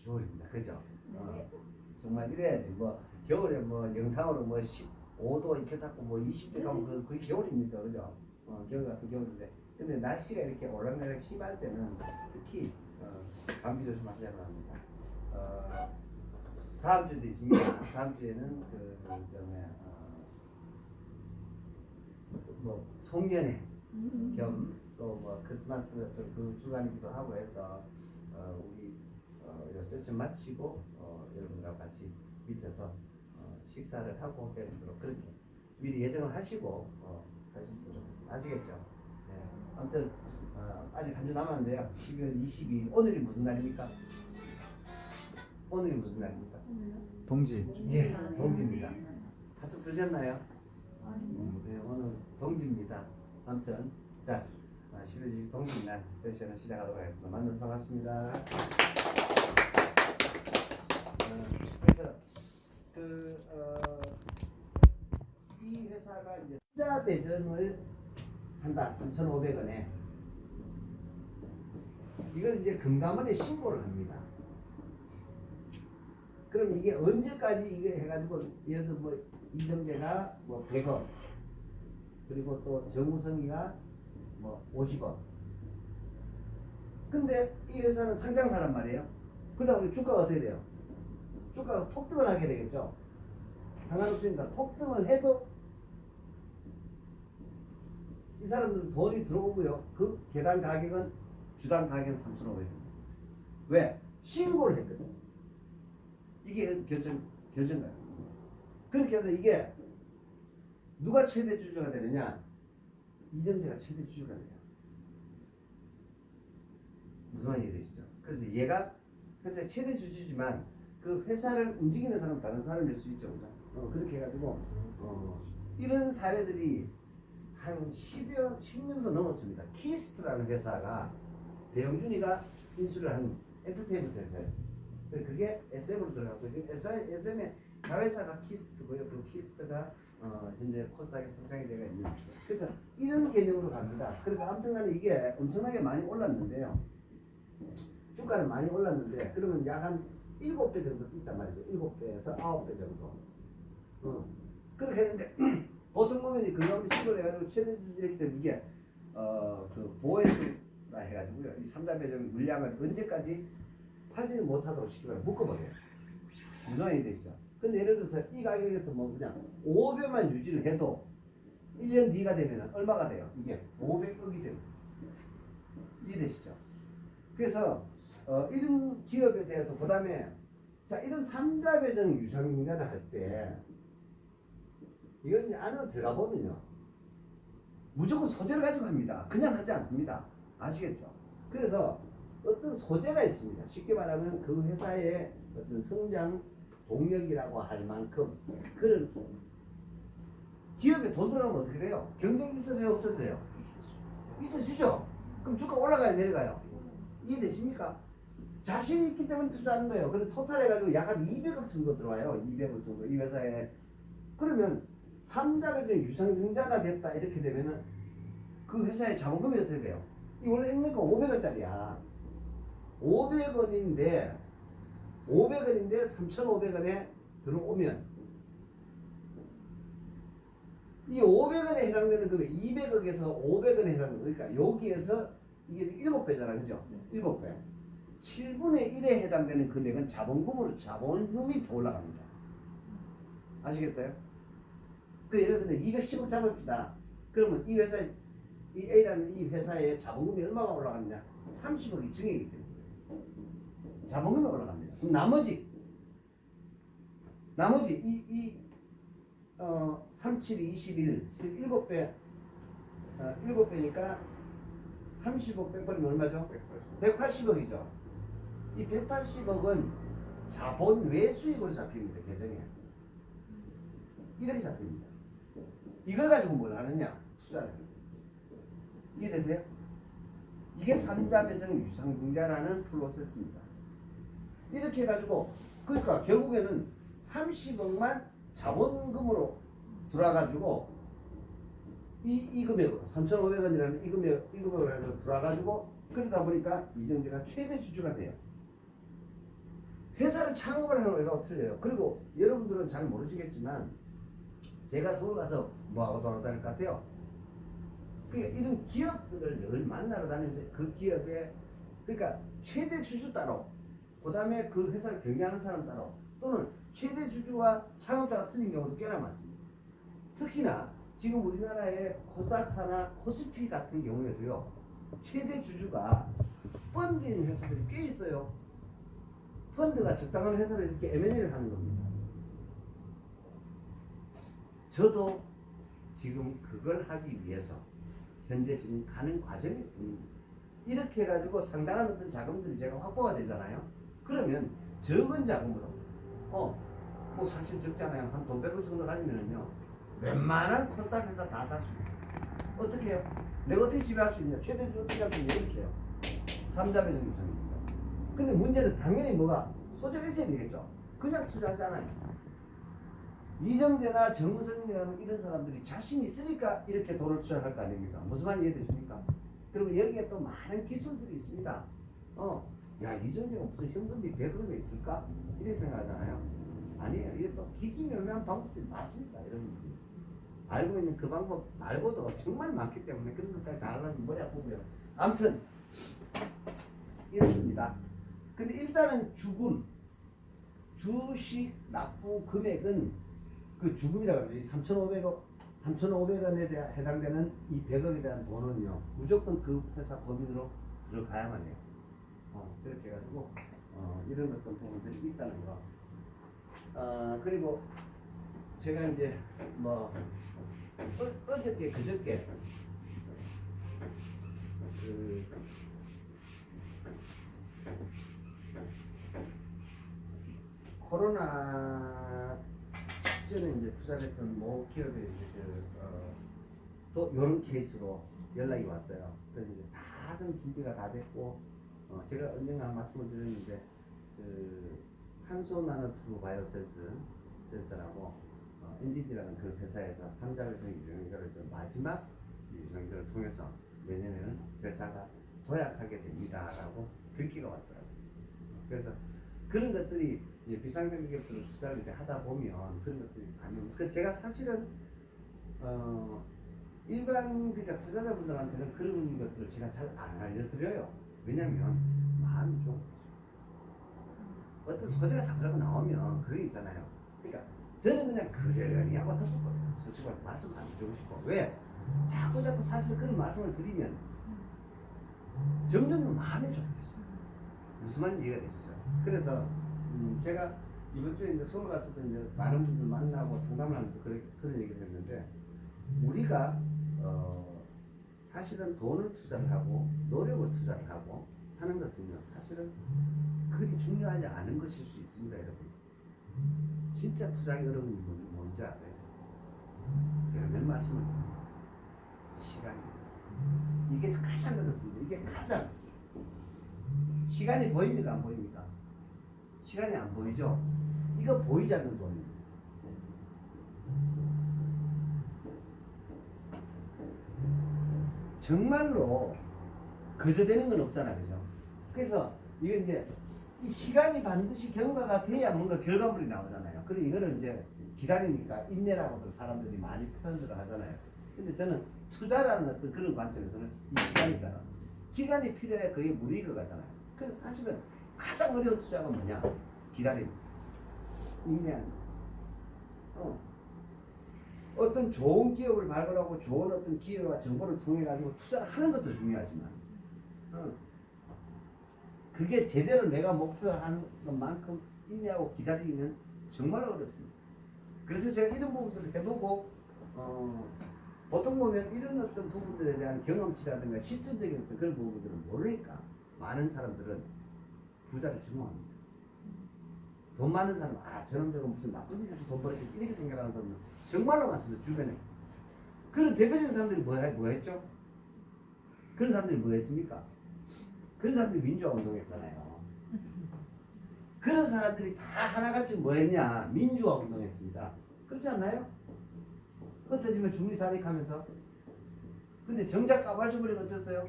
겨울입니다. 그죠? 네. 정말 이래야지. 뭐 겨울에 뭐 영상으로 뭐 15도 이렇게 잡고 뭐 20도 가면 그게 겨울입니까? 그죠? 겨울 같은 겨울인데. 근데 날씨가 이렇게 오락내락 심할 때는 특히 감기 조심하셔야 합니다. 다음 주도 있습니다. 다음 주에는 뭐 송년회 겸 또 뭐 크리스마스 그 주간이기도 하고 해서 우리 이 세션 마치고 여러분과 같이 밑에서 식사를 하고 되도록 그렇게 미리 예정을 하시고 하셨으면 좋겠습니다. 아시겠죠? 네. 아무튼 아직 한 주 남았는데요. 12월 22일 오늘이 무슨 날입니까? 오늘이 무슨 날입니까? 동지. 예, 동지입니다. 다쭉 드셨나요? 네, 오늘 동지입니다. 아무튼 자 12월 22일 동지날 세션을 시작하도록 하겠습니다. 만나서 반갑습니다. 그래서 이 회사가 이제 투자 배정을 한다. 3,500원에 이걸 이제 금감원에 신고를 합니다. 그럼 이게 언제까지 이게 해가지고 예를 들어 뭐 이정재가 뭐 100원 그리고 또 정우성이가 뭐 50원. 근데 이 회사는 상장사란 말이에요. 그러다 보니 주가가 어떻게 돼요? 주가가 폭등을 하게 되겠죠. 상관없으니까 폭등을 해도 이 사람들은 돈이 들어오고요. 그 계단 가격은 주당 가격은 3,500원. 왜? 신고를 했거든. 이게 결정가요. 그렇게 해서 이게 누가 최대 주주가 되느냐? 이정재가 최대 주주가 돼요. 무슨 말인지 이해되시죠? 그래서 얘가 회사의 최대 주주지만 그 회사를 움직이는 사람은 다른 사람일 수 있죠. 그렇게 해가지고 이런 사례들이 한 10년도 넘었습니다. 키스트라는 회사가 배영준이가 인수를 한 엔터테인먼트 회사였어요. 그게 SM으로 들어가고 SM의 자회사가 키스트고요. 그 키스트가 현재 코스닥에 상장이 되어 있는. 그래서 이런 개념으로 갑니다. 그래서 아무튼간에 이게 엄청나게 많이 올랐는데요. 주가는 많이 올랐는데 그러면 약 한 7배 정도 있단 말이죠. 7배에서 9배 정도. 그렇게 했는데 보통 보면 그 가운데 신고를 해가지고 최대 주주 이렇게 되면 이게 그 보호해수라 해가지고요. 이 3자 배정 물량을 언제까지 팔지는 못하도록 시키면 묶어버려요. 무상이 되시죠. 근데 예를 들어서 이 가격에서 뭐 그냥 500만 유지를 해도 1년 뒤가 되면 얼마가 돼요? 이게 500억이 됩니다. 이해되시죠? 그래서 이런 기업에 대해서 그 다음에 자 이런 3자 배정 유상증자를 할 때 이건 이제 안으로 들어가 보면요 무조건 소재를 가지고 합니다. 그냥 하지 않습니다. 아시겠죠? 그래서 어떤 소재가 있습니다. 쉽게 말하면 그 회사의 어떤 성장 동력이라고 할 만큼 그런 기업에 돈 들어가면 어떻게 돼요? 경쟁이 있어져요? 없어져요? 있어지죠? 그럼 주가 올라가요? 내려가요? 이해되십니까? 자신이 있기 때문에 투자하는 거예요. 그래서 토탈 해가지고 약 한 200억 정도 들어와요. 200억 정도 이 회사에. 그러면 3자 배정 유상증자가 됐다 이렇게 되면은 그 회사의 자본금이 어떻게 돼요? 이 원래 액면가 500원짜리야. 500원인데 3,500원에 들어오면 이 500원에 해당되는 금액 200억에서 500원에 해당되는 그러니까 여기에서 이게 7배잖아. 그죠? 7배. 7분의 1에 해당되는 금액은 자본금이 더 올라갑니다. 아시겠어요? 그 예를 들면 210억 잡읍시다. 그러면 이 회사 이 A라는 이 회사의 자본금이 얼마가 올라가느냐? 30억이 증액이 됩니다. 자본금이 올라갑니다. 그럼 나머지 37이 21, 7배, 7배니까 30억 빼버리면 얼마죠? 180억이죠. 이 180억은 자본 외수익으로 잡힙니다. 계정에. 이렇게 잡힙니다. 이걸 가지고 뭘 하느냐? 투자를. 이해되세요? 이게 3자 배정 유상증자라는 프로세스입니다. 이렇게 해가지고 그러니까 결국에는 30억만 자본금으로 들어와가지고 이 금액으로 3,500원이라는 이 금액으로 해서 들어와가지고 그러다 보니까 이정재가 최대 주주가 돼요. 회사를 창업을 하는 거가 틀려요. 그리고 여러분들은 잘 모르시겠지만 제가 서울 가서 뭐하고 돌아다닐 것 같아요? 그러니까 이런 기업들을 늘 만나러 다니면서 그 기업에 그러니까 최대 주주 따로 그 다음에 그 회사를 경영하는 사람 따로 또는 최대 주주와 창업자가 틀린 경우도 꽤나 많습니다. 특히나 지금 우리나라의 코스닥사나 코스피 같은 경우에도요 최대 주주가 펀드인 회사들이 꽤 있어요. 펀드가 적당한 회사를 이렇게 M&A를 하는 겁니다. 저도 지금 그걸 하기 위해서 현재 지금 가는 과정일 뿐입니다. 이렇게 해가지고 상당한 어떤 자금들이 제가 확보가 되잖아요. 그러면 적은 자금으로 뭐 사실 적잖아요. 한 돈 100원 정도 가지면은요 웬만한 코스닥 회사 다 살 수 있어요. 어떻게 해요? 내가 어떻게 지배할 수 있냐? 최대 주주 어떻게 할 수 있냐? 이렇게 해요. 3자매 정도입니다. 근데 문제는 당연히 뭐가 소재가 있어야 되겠죠. 그냥 투자하지 않아요. 이정재나 정우성이라는 이런 사람들이 자신이 있으니까 이렇게 돈을 투자할 거 아닙니까? 무슨 말인지 이해되십니까? 그리고 여기에 또 많은 기술들이 있습니다. 야 이정재가 무슨 현금이 100억에 있을까? 이렇게 생각하잖아요. 아니에요. 이게 또 기기묘묘한 방법들이 많습니다. 여러분들이 알고 있는 그 방법 말고도 정말 많기 때문에 그런 것까지 다 하려면 머리 아프고요. 아무튼 이렇습니다. 근데 일단은 주금, 주식 납부 금액은 그 주금이라고 하죠. 3,500원에 해당되는 이 100억에 대한 돈은요 무조건 그 회사 법인으로 들어가야만 해요. 그렇게 해가지고 이런 어떤 부분들이 있다는 거. 그리고 제가 이제 뭐 어저께 그저께 코로나 직전에 이제 투자를 했던 모 기업에 이제 또 이런 케이스로 연락이 왔어요. 그래서 이제 다 좀 준비가 다 됐고 제가 언젠가 말씀을 드렸는데 그 탄소 나노튜브 바이오 센서라고 NDD라는 그 회사에서 3자 회생 유전기를 마지막 유전기를 통해서 내년에는 회사가 도약하게 됩니다라고 듣기가 왔더라고요. 그래서 그런 것들이 비상생 기업들을 투자를 이렇게 하다 보면 그런 것들이 가면 그 제가 사실은 일반 그러니까 투자자분들한테는 그런 것들을 제가 잘 안 알려드려요. 왜냐면 마음이 좀 어떤 소재가 자꾸 나오면 그게 있잖아요. 그러니까 저는 그냥 그러려니 하고 탔었거든요. 솔직히 말씀 안 드리고 싶어. 왜? 자꾸 사실 그런 말씀을 드리면 점점 마음이 좁혀졌어요. 무슨 말인지 이해가 되시죠? 그래서 제가 이번 주에 이제 서울 갔을 때 이제 많은 분들 만나고 상담을 하면서 그런 얘기를 했는데 우리가 사실은 돈을 투자를 하고 노력을 투자를 하고 하는 것은요 사실은 그리 중요하지 않은 것일 수 있습니다, 여러분. 진짜 투자하기 어려운 건 뭔지 아세요? 제가 늘 말씀을 드립니다. 시간입니다. 이게 가장 어렵습니다. 이게 가장 시간이 보입니까 안 보입니까? 시간이 안 보이죠? 이거 보이지 않는 돈입니다. 정말로 그저 되는 건 없잖아, 그죠? 그래서 이게 이제 이 시간이 반드시 경과가 돼야 뭔가 결과물이 나오잖아요. 그리고 이거를 이제 기다리니까 인내라고도 사람들이 많이 표현을 하잖아요. 근데 저는 투자라는 어떤 그런 관점에서는 이 시간이다. 기간이 필요해 그게 무리가 가잖아요. 그래서 사실은 가장 어려운 투자가 뭐냐? 기다림, 인내하는 어떤 좋은 기업을 발굴하고 좋은 어떤 기회와 정보를 통해 가지고 투자를 하는 것도 중요하지만 그게 제대로 내가 목표하는 것만큼 인내하고 기다리면 정말 어렵습니다. 그래서 제가 이런 부분들을 해보고 보통 보면 이런 어떤 부분들에 대한 경험치라든가 실질적인 어떤 그런 부분들을 모르니까 많은 사람들은 부자를 증오합니다. 돈 많은 사람, 저놈 저거 무슨 나쁜 짓에서 돈 벌었지 이렇게 생각하는 사람들 정말로 많습니다. 주변에. 그런 대표적인 사람들이 뭐 했죠? 그런 사람들이 뭐 했습니까? 그런 사람들이 민주화 운동했잖아요. 그런 사람들이 다 하나같이 뭐 했냐? 민주화 운동했습니다. 그렇지 않나요? 흩어지면 중리사lik하면서. 근데 정작 까발쳐버리면 어땠어요?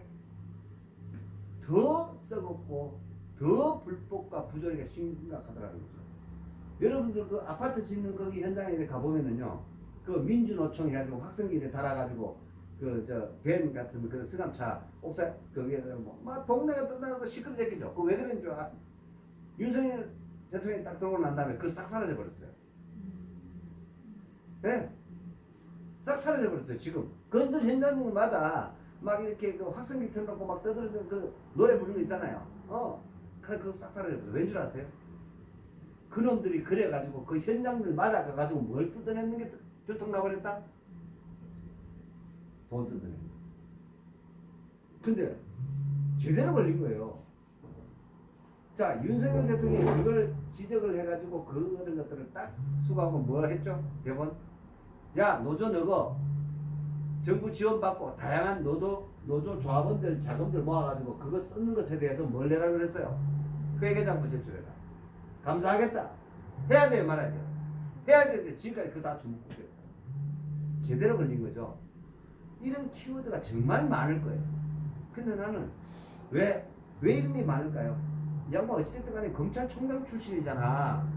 더 썩었고 더 불법과 부조리가 심각하더라는 거죠. 여러분들 그 아파트 짓는 거기 현장에 가보면은요, 그 민주노총 해가지고 확성기를 달아가지고 그 저 밴 같은 그런 승합차 옥상 그 위에서 막 동네가 뜬다고 시끄러졌겠죠. 그 왜 그랬는 줄 알아? 윤석열 대통령이 딱 들어오고 난 다음에 그거 싹 사라져 버렸어요. 네? 싹 사라져 버렸어요. 지금 건설 현장마다 막 이렇게 그 확성기 틀어놓고 막 떠들던 그 노래 부르는 거 있잖아요. 그거 싹 사라져 버렸어요. 왠 줄 아세요? 그놈들이 그래가지고 그 현장들마다 가가지고 뭘 뜯어내는 게 들통나버렸다? 돈 뜯어내는 거. 근데 제대로 걸린 거예요. 자, 윤석열 대통령이 그걸 지적을 해가지고 그런 것들을 딱 수거하고 뭐 했죠? 대본? 야, 노조 너거 정부 지원받고 다양한 노조 조합원들 자금들 모아가지고 그거 쓰는 것에 대해서 뭘 내라 그랬어요? 회계장부 제출해라. 감사하겠다. 해야 돼요, 말아야 돼요? 해야 되는데 지금까지 그거 다 주목했어요. 제대로 걸린 거죠. 이런 키워드가 정말 많을 거예요. 근데 나는 왜 이름이 많을까요? 이 양반 어찌됐든 간에 검찰총장 출신이잖아.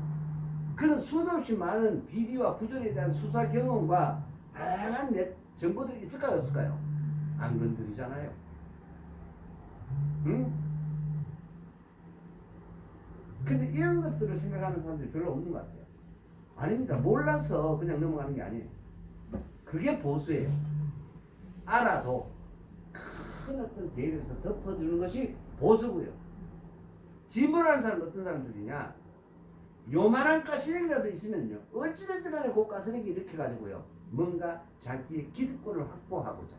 그런 수도 없이 많은 비리와 부조리에 대한 수사 경험과 다양한 정보들이 있을까요, 없을까요? 안 건드리잖아요. 응? 근데 이런 것들을 생각하는 사람들이 별로 없는 것 같아요. 아닙니다. 몰라서 그냥 넘어가는 게 아니에요. 그게 보수예요. 알아도 큰 어떤 대립에서 덮어주는 것이 보수고요. 진보라는 사람은 어떤 사람들이냐? 요만한 가스레기라도 있으면요, 어찌됐든 간에 그 가스레기 이렇게 가지고요, 뭔가 자기의 기득권을 확보하고자,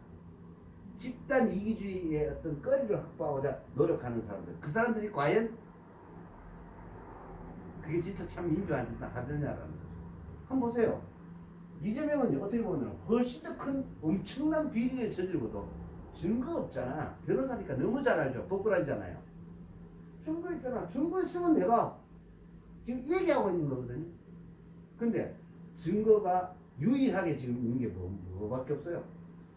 집단 이기주의의 어떤 거리를 확보하고자 노력하는 사람들, 그 사람들이 과연 그게 진짜 참 민주화한테 하느냐라는 거죠. 한번 보세요. 이재명은 어떻게 보면 훨씬 더 큰 엄청난 비리를 저지르고도 증거 없잖아. 변호사니까 너무 잘 알죠. 법꾸라지잖아요. 증거 있잖아. 증거 있으면 내가 지금 얘기하고 있는 거거든요. 근데 증거가 유일하게 지금 있는 게 뭐밖에 없어요.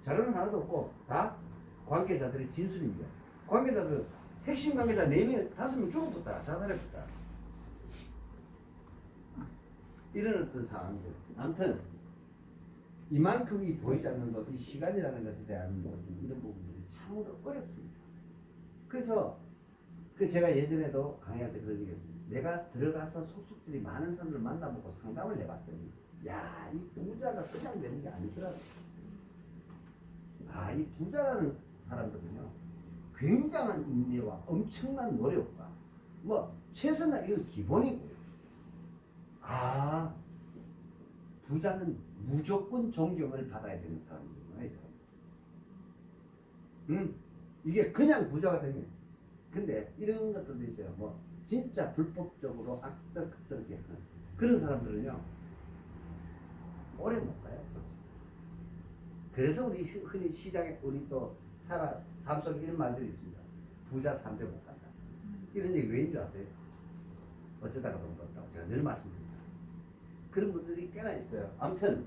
자료는 하나도 없고 다 관계자들의 진술입니다. 관계자들 핵심 관계자 4명, 5명 죽었다. 자살했다. 이런 어떤 상황들. 아무튼 이만큼이 보이지 않는 것, 이 시간이라는 것에 대한 이런 부분들이 참으로 어렵습니다. 그래서 제가 예전에도 강의할 때 그런 얘기 했습니다. 내가 들어가서 속속들이 많은 사람들 만나보고 상담을 해봤더니 야, 이 부자가 그냥 되는 게 아니더라고요. 이 부자라는 사람들은요, 굉장한 인내와 엄청난 노력과 최선화 이건 기본이고요. 부자는 무조건 존경을 받아야 되는 사람이구나, 이 사람. 이게 그냥 부자가 되면. 근데 이런 것들도 있어요. 진짜 불법적으로 악덕스럽게 하는 그런 사람들은요, 오래 못 가요, 솔직히. 그래서 우리 흔히 시장에 우리 또 삶 속에 이런 말들이 있습니다. 부자 3대 못 간다. 이런 얘기 왜인 줄 아세요? 어쩌다가 돈 벌었다고 제가 늘 말씀드리잖아요. 그런 분들이 꽤나 있어요. 아무튼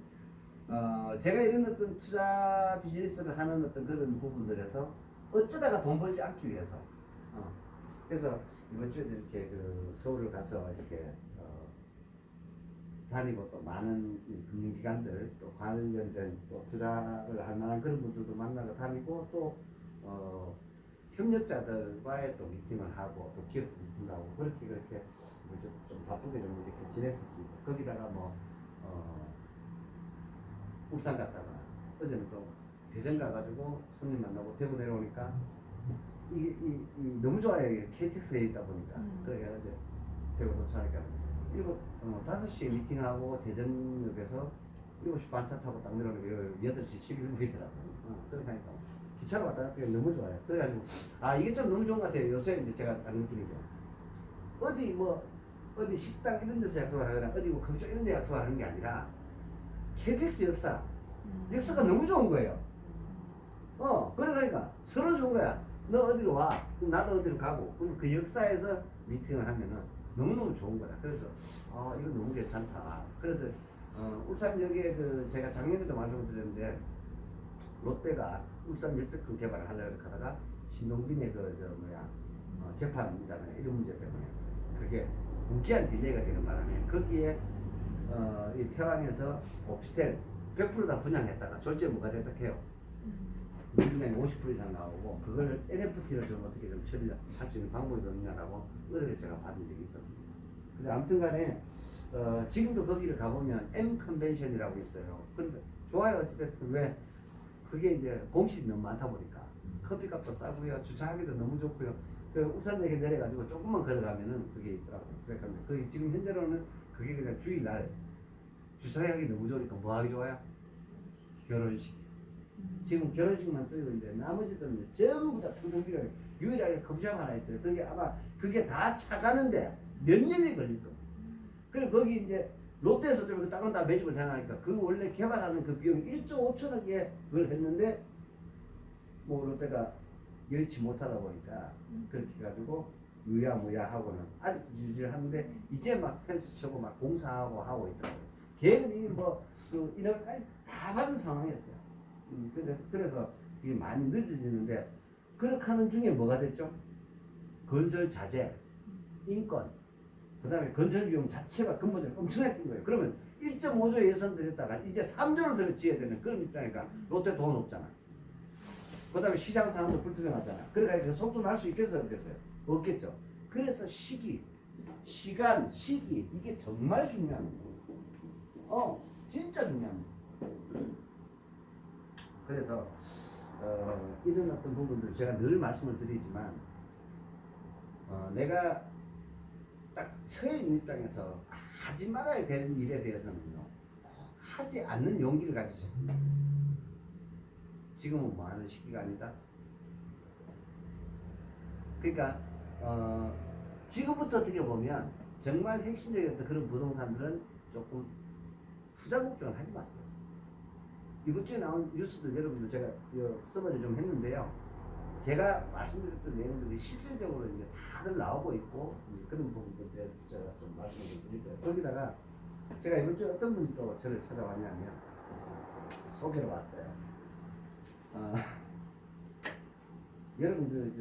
제가 이런 어떤 투자 비즈니스를 하는 어떤 그런 부분들에서 어쩌다가 돈 벌지 않기 위해서 그래서 이번 주에도 이렇게 그 서울을 가서 이렇게 다니고 또 많은 금융기관들 또 관련된 또 투자를 할 만한 그런 분들도 만나러 다니고 또 협력자들과의 또 미팅을 하고 또 기업 미팅을 하고 그렇게 좀 바쁘게 좀 이렇게 지냈었습니다. 거기다가 울산 갔다가 어제는 또 대전 가가지고 손님 만나고 대구 내려오니까 이게 너무 좋아요. KTX에 있다 보니까. 그래서 어제 대구 도착하니까 5시에 미팅하고 대전역에서 7시 반차 타고 딱 내려오니까 8시 11분이더라고요. 그렇게 하니까 기차로 왔다 갔다 너무 좋아요. 그래가지고 이게 좀 너무 좋은 것 같아요. 요새 이제 제가 딱 느끼는 게 어디 식당 이런 데서 약속을 하거나 어디 커피숍 이런 데 약속을 하는 게 아니라 KTX 역사가 너무 좋은 거예요. 그러니까 서로 좋은 거야. 너 어디로 와? 그럼 나도 어디로 가고. 그럼 그 역사에서 미팅을 하면은 너무너무 좋은 거야. 그래서 이거 너무 괜찮다. 그래서 울산역에 제가 작년에도 말씀을 드렸는데 롯데가 울산 역세권 개발을 하려고 하다가 신동빈의 재판이라는 이런 문제 때문에 그게 무기한 딜레이가 되는 바람에 거기에 이 태왕에서 오피스텔 100%다 분양했다가 졸지에 됐다 해요. 물량이 50% 이상 나오고 그걸 NFT를 좀 어떻게 좀 처리할 수 있는 방법이 없냐라고 의뢰를 제가 받은 적이 있었습니다. 근데 아무튼간에 지금도 거기를 가보면 M 컨벤션이라고 있어요. 근데 좋아요. 어찌됐든 왜 그게 이제 공실이 너무 많다 보니까 커피값도 싸고요, 주차하기도 너무 좋고요. 그 울산역에 내려가지고 조금만 걸어가면은 그게 있더라고요. 그러니까 거기 지금 현재로는 그게 그냥 주일날 주차하기 너무 좋으니까 뭐 하기 좋아요? 결혼식. 지금 결혼식만 쓰고 있는데 나머지들은 전부 다 텅텅비가 유일하게 커피숍 하나 있어요. 그게 아마 그게 다 차가는데 몇 년이 걸릴 겁니다. 그리고 거기 이제 롯데에서 좀 다른 다 매집을 해놔니까 그 원래 개발하는 그 비용이 1조 5천억에 그걸 했는데 뭐 롯데가 여의치 못하다 보니까 그렇게 해가지고 유야무야 하고는 아직도 유지하는데 이제 막 펜스 쳐고 막 공사하고 하고 있더라고요. 계획은 이미 뭐그 인허가까지 다 받은 상황이었어요. 그래서 이게 많이 늦어지는데 그렇게 하는 중에 뭐가 됐죠? 건설 자재, 인건, 그 다음에 건설 비용 자체가 근본적으로 엄청나게 뛴 거예요. 그러면 1.5조 예산 들였다가 이제 3조를 들여 지어야 되는 그런 입장이니까 롯데 돈 없잖아. 그 다음에 시장 상황도 불투명하잖아. 그러니까 그 속도 날 수 있겠어요? 없겠어요? 없겠죠. 그래서 시기, 시간, 시기 이게 정말 중요합니다. 진짜 중요합니다. 그래서 이런 어떤 부분들 제가 늘 말씀을 드리지만 내가 딱 처해 있는 입장에서 하지 말아야 되는 일에 대해서는요 하지 않는 용기를 가지셨으면 좋겠어요. 지금은 뭐 하는 시기가 아니다. 그러니까 지금부터 어떻게 보면 정말 핵심적이었던 그런 부동산들은 조금 투자 목적을 하지 마세요. 이번 주에 나온 뉴스들 여러분들 제가 써머리 좀 했는데요. 제가 말씀드렸던 내용들이 실질적으로 이제 다들 나오고 있고 그런 부분들에 대해서 제가 좀 말씀을 드릴 거예요. 거기다가 제가 이번 주에 어떤 분이 또 저를 찾아왔냐면 소개로 왔어요. 여러분들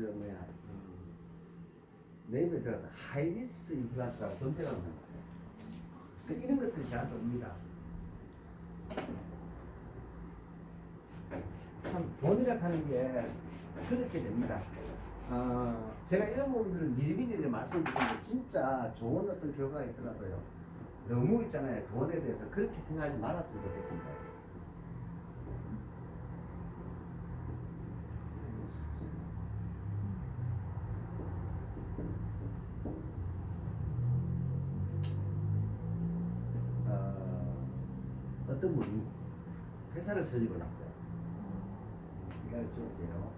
네이버에 들어가서 하이리스 임플란트라고 검색을 하면 돼요. 이런 것들이 저한테 옵니다. 참 돈이라 하는 게 그렇게 됩니다. 제가 이런 부분들을 미리미리 말씀드리는데 진짜 좋은 어떤 결과가 있더라도요. 너무 있잖아요. 돈에 대해서 그렇게 생각하지 말았으면 좋겠습니다. 어떤 분이 회사를 설립을 했어요. 이걸 줄게요.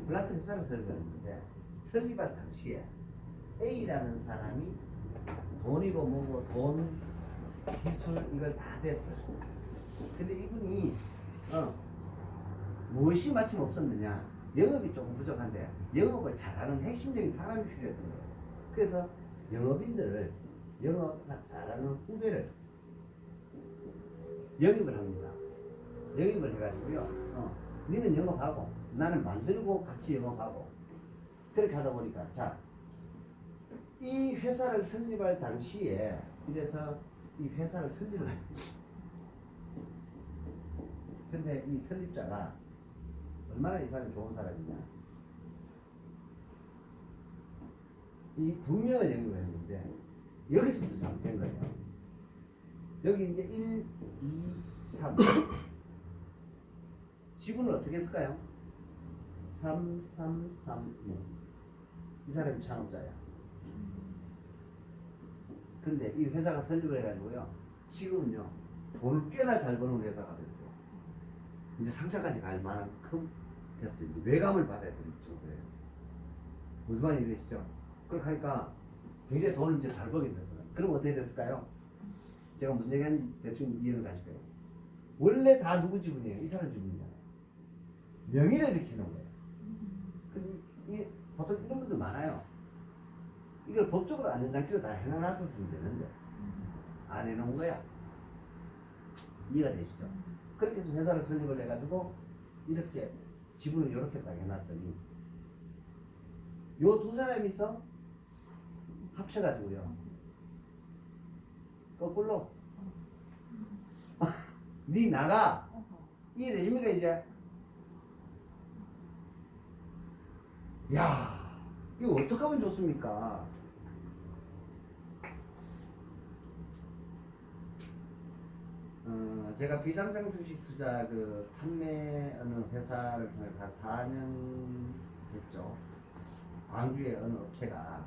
블라트 회사를 설립했는데 설립할 당시에 A라는 사람이 돈이고 뭐고 돈, 기술 이걸 다 됐어요. 근데 이분이 무엇이 마침 없었느냐? 영업이 조금 부족한데 영업을 잘하는 핵심적인 사람이 필요했던 거예요. 그래서 영업인들을 영업 잘하는 후배를 영입을 합니다. 영입을 해가지고요. 니는 영업하고 나는 만들고 같이 영업하고 그렇게 하다 보니까 이 회사를 설립할 당시에 이래서 이 회사를 설립을 했습니다. 근데 이 설립자가 얼마나 이 사람이 좋은 사람이냐. 이 두 명을 영입을 했는데 여기서부터 잘못된 거예요. 여기 이제 1, 2, 3 지분을 어떻게 했을까요? 3, 3, 3, 2 이 사람이 창업자야. 근데 이 회사가 설립을 해가지고요 지금은요 돈을 꽤나 잘 버는 회사가 됐어요. 이제 상장까지 갈 만큼 됐어요. 이제 외감을 받아야 될 정도예요. 무슨 말인지 이해되시죠? 그렇게 하니까 굉장히 돈을 이제 잘 벌게 되더라고요. 그럼 어떻게 됐을까요? 제가 무슨 얘기하는지 대충 이해를 가실까요? 원래 다 누구 지분이에요? 이 사람 지분이잖아요. 명의를 일으키는 거예요. 근데 보통 이런 분들 많아요. 이걸 법적으로 안전장치로 다 해놔놨었으면 되는데 안 해놓은 거야. 이해가 되시죠? 그렇게 해서 회사를 설립을 해가지고 이렇게 지분을 이렇게 딱 해놨더니 요 두 사람이서 합쳐가지고요. 거꾸로 니 나가 이해되십니까 이제? 야 이거 어떻게 하면 좋습니까? 제가 비상장 주식 투자 그 판매하는 회사를 통해서 한 4년 됐죠. 광주의 어느 업체가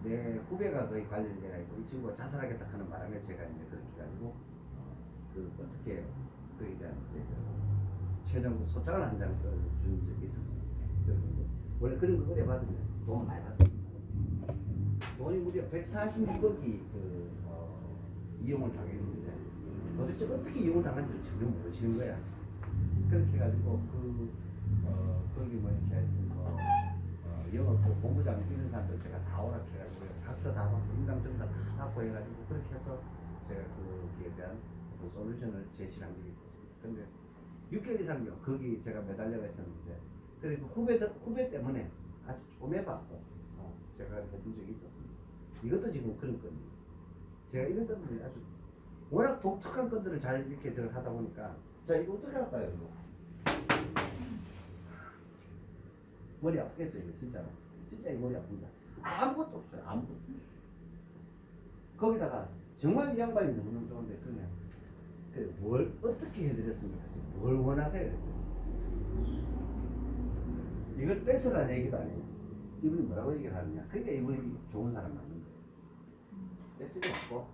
내 후배가 거의 관련되어 있고 이 친구가 자살하겠다 하는 바람에 제가 이제 그렇게 해가지고 어떻게 그에 대한 이제 최종 소장을 한 장 써준 적이 있었습니다. 원래 그런 거 의뢰 받으면 돈 많이 받습니다. 돈이 무려 146억이 이용을 당했는데 도대체 어떻게 이용을 당한지를 전혀 모르시는 거야. 그렇게 해가지고 거기 뭐 이렇게 하여튼 영업 본부장 이런 사람들 제가 다 오락해가지고 각서 다 받고 인감증 다 받고 해가지고 그렇게 해서 제가 거기에 대한 어떤 솔루션을 제시한 적이 있었습니다. 근데 6개월 이상요 거기 제가 매달려가 있었는데 그리고 후배 때문에 아주 쪼매받고 제가 해둔 적이 있었습니다. 이것도 지금 그런 건입니다. 제가 이런 건들이 아주 워낙 독특한 건들을 잘 이렇게 저를 하다 보니까 자 이거 어떻게 할까요 이거? 머리 아프겠죠 이거 진짜로. 진짜 이 머리 아픕니다. 아무것도 없어요. 아무것도. 거기다가 정말 이 양반이 너무너무 좋은데 그냥 뭘 어떻게 해드렸습니까? 뭘 원하세요? 이걸 뺏으라는 얘기도 아니에요. 이분이 뭐라고 얘기를 하느냐? 그러니까 이분이 좋은 사람 맞는 거예요. 뺏지도 없고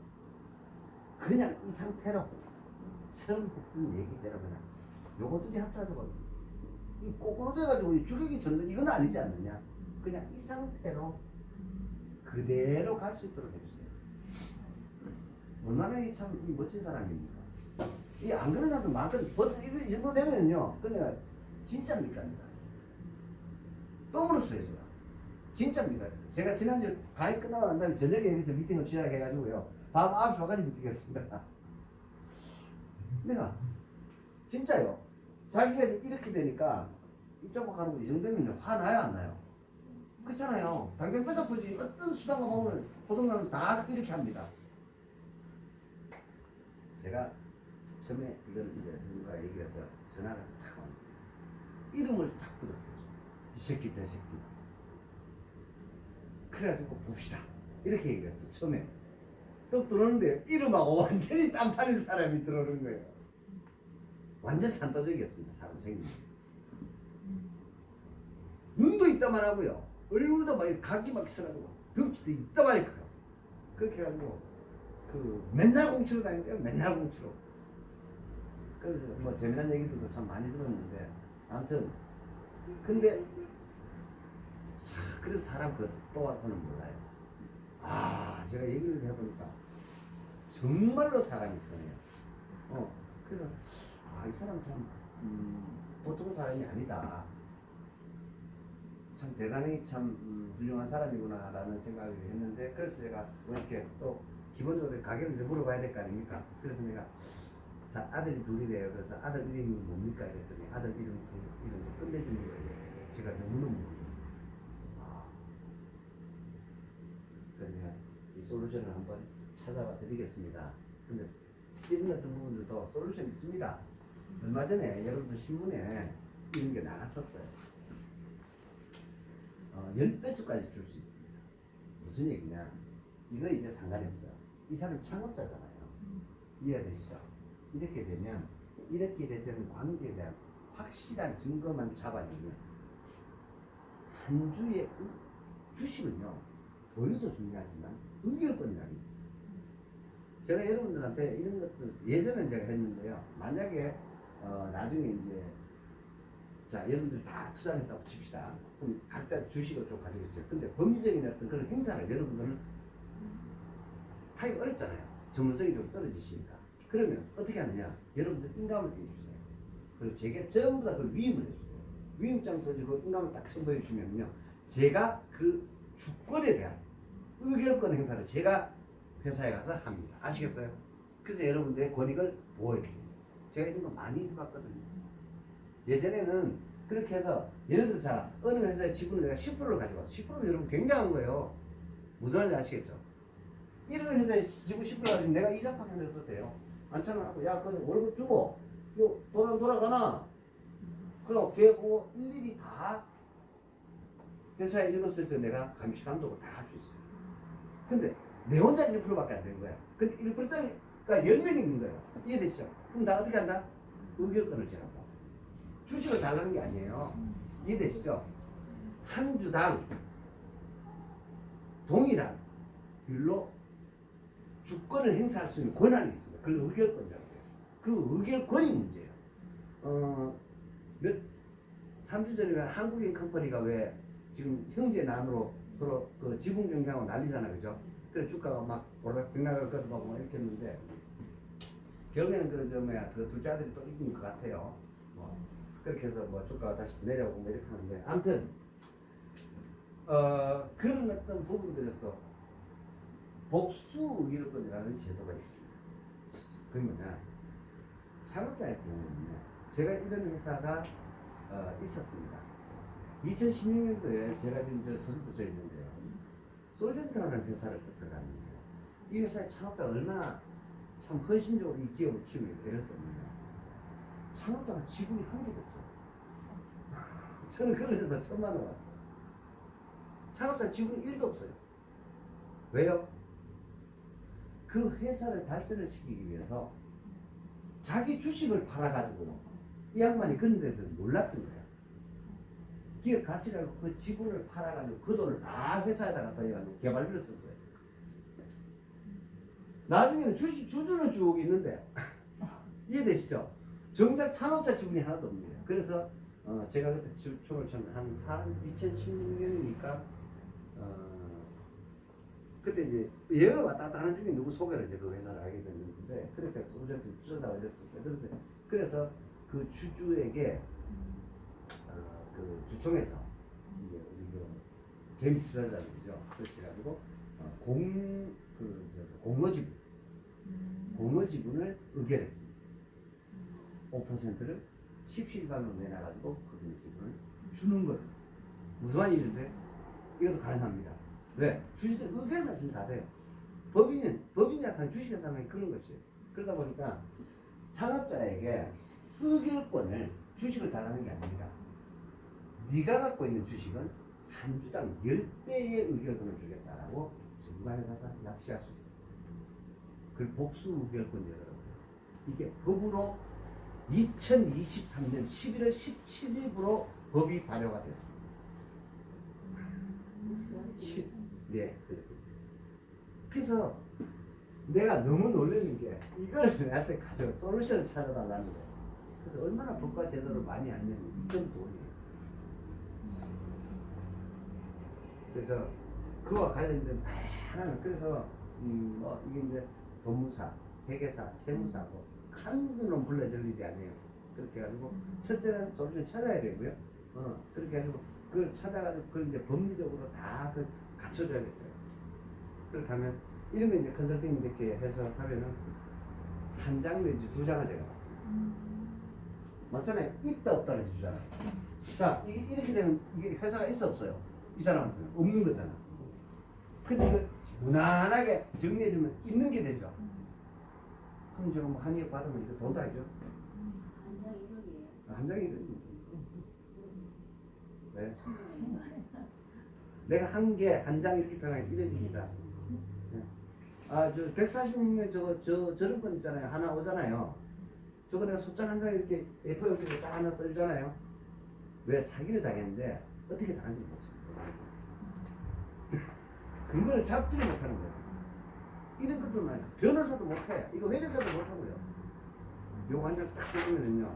그냥 이 상태로 처음 했던 얘기대로 그냥 요것들이 합쳐가지고 이 거꾸로 돼가지고 우리 주력이 졌는 이건 아니지 않느냐? 그냥 이 상태로 그대로 갈 수 있도록 해주세요. 얼마나 참 멋진 사람입니까? 이 안 그런 사람도 많거든. 버튼 이 정도 되면요. 그러니까 진짜입니까? 또 물었어요 제가. 진짜입니까? 제가 지난주 강의 끝나고 난 다음에 저녁에 여기서 미팅을 시작해가지고요. 밤 9시 반까지 미팅했습니다. 내가 진짜요. 자기가 이렇게 되니까 입장만 가는 거 이 정도면 화나요 안 나요? 그렇잖아요. 당장 뺏어보지 어떤 수단과 방법을 호동나는 다 이렇게 합니다. 제가 처음에 이걸 이제 누군가 얘기해서 전화를 탁 왔는데 이름을 탁 들었어요. 이 새끼 저 새끼. 그래가지고 봅시다. 이렇게 얘기했어 처음에. 또 들어오는데 이름하고 완전히 딴판인 사람이 들어오는 거예요. 완전 산도적이었습니다. 사람 생긴 눈도 이따만 하고요. 얼굴도 막 각이 막 있어가지고 덩치도 이따만이 커요. 그렇게 해가지고 맨날 공치로 다니는데요. 맨날 공치로. 그래서 뭐 재미난 얘기들도 참 많이 들었는데 아무튼 근데 그래서 사람 또 와서는 몰라요. 제가 얘기를 해보니까 정말로 사람이 있어요. 그래서 이 사람 참 보통 사람이 아니다. 참 대단히 참 훌륭한 사람이구나 라는 생각을 했는데 그래서 제가 이렇게 또 기본적으로 가격을 좀 물어봐야 될 거 아닙니까? 그래서 내가 자 아들이 둘이래요. 그래서 아들 이름이 뭡니까? 이랬더니 아들 이름도 끝내주는 거예요. 제가 너무너무 모르겠어요. 그러면 이 솔루션을 한번 찾아봐 드리겠습니다. 근데 이런 같은 부분들도 솔루션 있습니다. 얼마 전에 여러분들 신문에 이런 게 나갔었어요. 10배수까지 줄 수 있습니다. 무슨 얘기냐? 이거 이제 상관이 없어요. 이 사람 창업자잖아요. 이해되시죠? 이렇게 되면 이렇게 되는 관계에 대한 확실한 증거만 잡아내면 한 주의 주식은요 보유도 중요하지만 의결권이라는 게 있어요. 제가 여러분들한테 이런 것들 예전엔 제가 했는데요. 만약에 나중에 이제 자 여러분들 다 투자했다고 칩시다. 그럼 각자 주식을 좀 가지고 있어요. 근데 법리적인 어떤 그런 행사를 여러분들은 하기가 어렵잖아요. 전문성이 좀 떨어지시니까. 그러면 어떻게 하느냐? 여러분들 인감을 떼주세요. 그리고 제게 전부 다 그걸 위임을 해주세요. 위임장 써주고 인감을 딱 첨부해 주시면요. 제가 그 주권에 대한 의결권 행사를 제가 회사에 가서 합니다. 아시겠어요? 그래서 여러분들의 권익을 보호해 줍니다. 제가 이런 거 많이 해봤거든요. 예전에는 그렇게 해서 예를 들어 자 어느 회사의 지분을 내가 10%를 가지고 왔어. 10%면 여러분 굉장한 거예요. 무슨 말인지 아시겠죠? 이런 회사의 지분 10%를 가지고 내가 이자 파면 해도 돼요. 안차는 야 그냥 월급 주고 요 돌아가나? 그럼 걔 보고 일일이 다 회사의 일거수일투 내가 감시 감독을 다 할 수 있어요. 근데 내 혼자 1%밖에 안 되는 거야. 근데 1%짜리가 10명이 있는 거예요. 이해되시죠? 그럼 나 어떻게 한다? 의결권을 지라고. 주식을 달라는 게 아니에요. 이해되시죠? 한 주당 동일한 비율로 주권을 행사할 수 있는 권한이 있습니다. 그걸 의결권이라고 해요. 그 의결권이 문제예요. 3주 전에 한국인 컴퍼니가 왜 지금 형제 난으로 서로 그 지분 경쟁하고 난리잖아요. 그죠? 그래 주가가 막 오르락 빙락을 걷어가고 뭐 이렇게 했는데 결국에는 그 둘째 아들이 또 이긴 것 같아요. 뭐 그렇게 해서 뭐 주가가 다시 내려오고 뭐 이렇게 하는데 아무튼 그런 어떤 부분들에서 복수 의결권이라는 제도가 있습니다. 그게 뭐냐? 창업자의 경우는요. 제가 이런 회사가 있었습니다. 2016년도에 제가 지금 서울도 써 있는데요. 솔전트라는 회사를 들어갔는데요. 이 회사의 창업자가 얼마나 참 헌신적으로 이 기업을 키우기 위해서 애를 썼느냐. 창업자가 지분이 한 개도 없어요. 저는 그런 회사 처음 만나봤어요. 창업자 지분이 1도 없어요. 왜요? 그 회사를 발전을 시키기 위해서 자기 주식을 팔아가지고 이 양반이 그런 데서 놀랐던 거예요. 기업 가치가 그 지분을 팔아가지고 그 돈을 다 회사에다 갖다 해가지고 개발비를 쓴 거예요. 나중에는 주주는 쭉 있는데 이해되시죠? 정작 창업자 지분이 하나도 없는 거예요. 그래서 제가 그때 주총을 처음 한 2016년이니까 그때 이제 여행을 왔다 갔다 하는 중에 누구 소개를 이제 그 회사를 알게 됐는데 그렇게 소주한테 투자다고 이랬었어요. 그래서 그 주주에게 그 주총에서 이제 우리 그 개미 투자자들이죠. 그렇게 해가지고 공모 지분을 의결했습니다. 5%를 10시간으로 내놔가지고 그 지분을 주는 거예요. 무슨 말인지 이것도 가능합니다. 왜? 주식들 의결만 하시면 다 돼요. 법인이 약간 주식회사는 그런 것이에요. 그러다 보니까 창업자에게 의결권을 주식을 달라는 게 아닙니다. 네가 갖고 있는 주식은 한 주당 10배의 의결권을 주겠다라고 정말에다가 납치할 수 있어요. 그걸 복수 의결권제라고 해요. 이게 법으로 2023년 11월 17일부로 법이 발효가 됐습니다. 네. 그래서 내가 너무 놀라는 게 이거를 나한테 가져 솔루션을 찾아달라는 거예요. 그래서 얼마나 법과 제도를 많이 알면 이건 돈이에요. 그래서 그와 관련된 다양한 그래서 이게 이제 법무사, 회계사, 세무사 뭐 한두 놈 불러야 될 일이 아니에요. 그렇게 해가지고 첫째는 솔루션 찾아야 되고요. 그렇게 해가지고 그걸 찾아가지고 그걸 이제 법리적으로 다 갖춰줘야겠어요. 그렇게 하면 이러면 이제 컨설팅 이렇게 해서 하면은 한 장 내지 두 장을 제가 봤습니다. 맞잖아요. 있다 없다를 주잖아요. 자 이게 이렇게 되면 이게 회사가 있어 없어요? 이 사람한테는 없는 거잖아. 근데 이거 무난하게 정리해주면 있는 게 되죠. 그럼 제가 뭐 한의역 받으면 이거 돈도 알죠? 한 장 1억이에요. 한 장이 왜? 내가 한 개, 한 장 이렇게 편하게 1억입니다. 저 146명 저런 건 있잖아요. 하나 오잖아요. 저거 내가 소장 한 장 이렇게 A4 용지로 딱 하나 써주잖아요. 왜? 사기를 당했는데 어떻게 당한지 모르죠. 근거를 잡지를 못하는 거예요. 이런 것들만 변호사도 못해. 이거 회계사도 못하고요. 요거 한 장 딱 써주면은요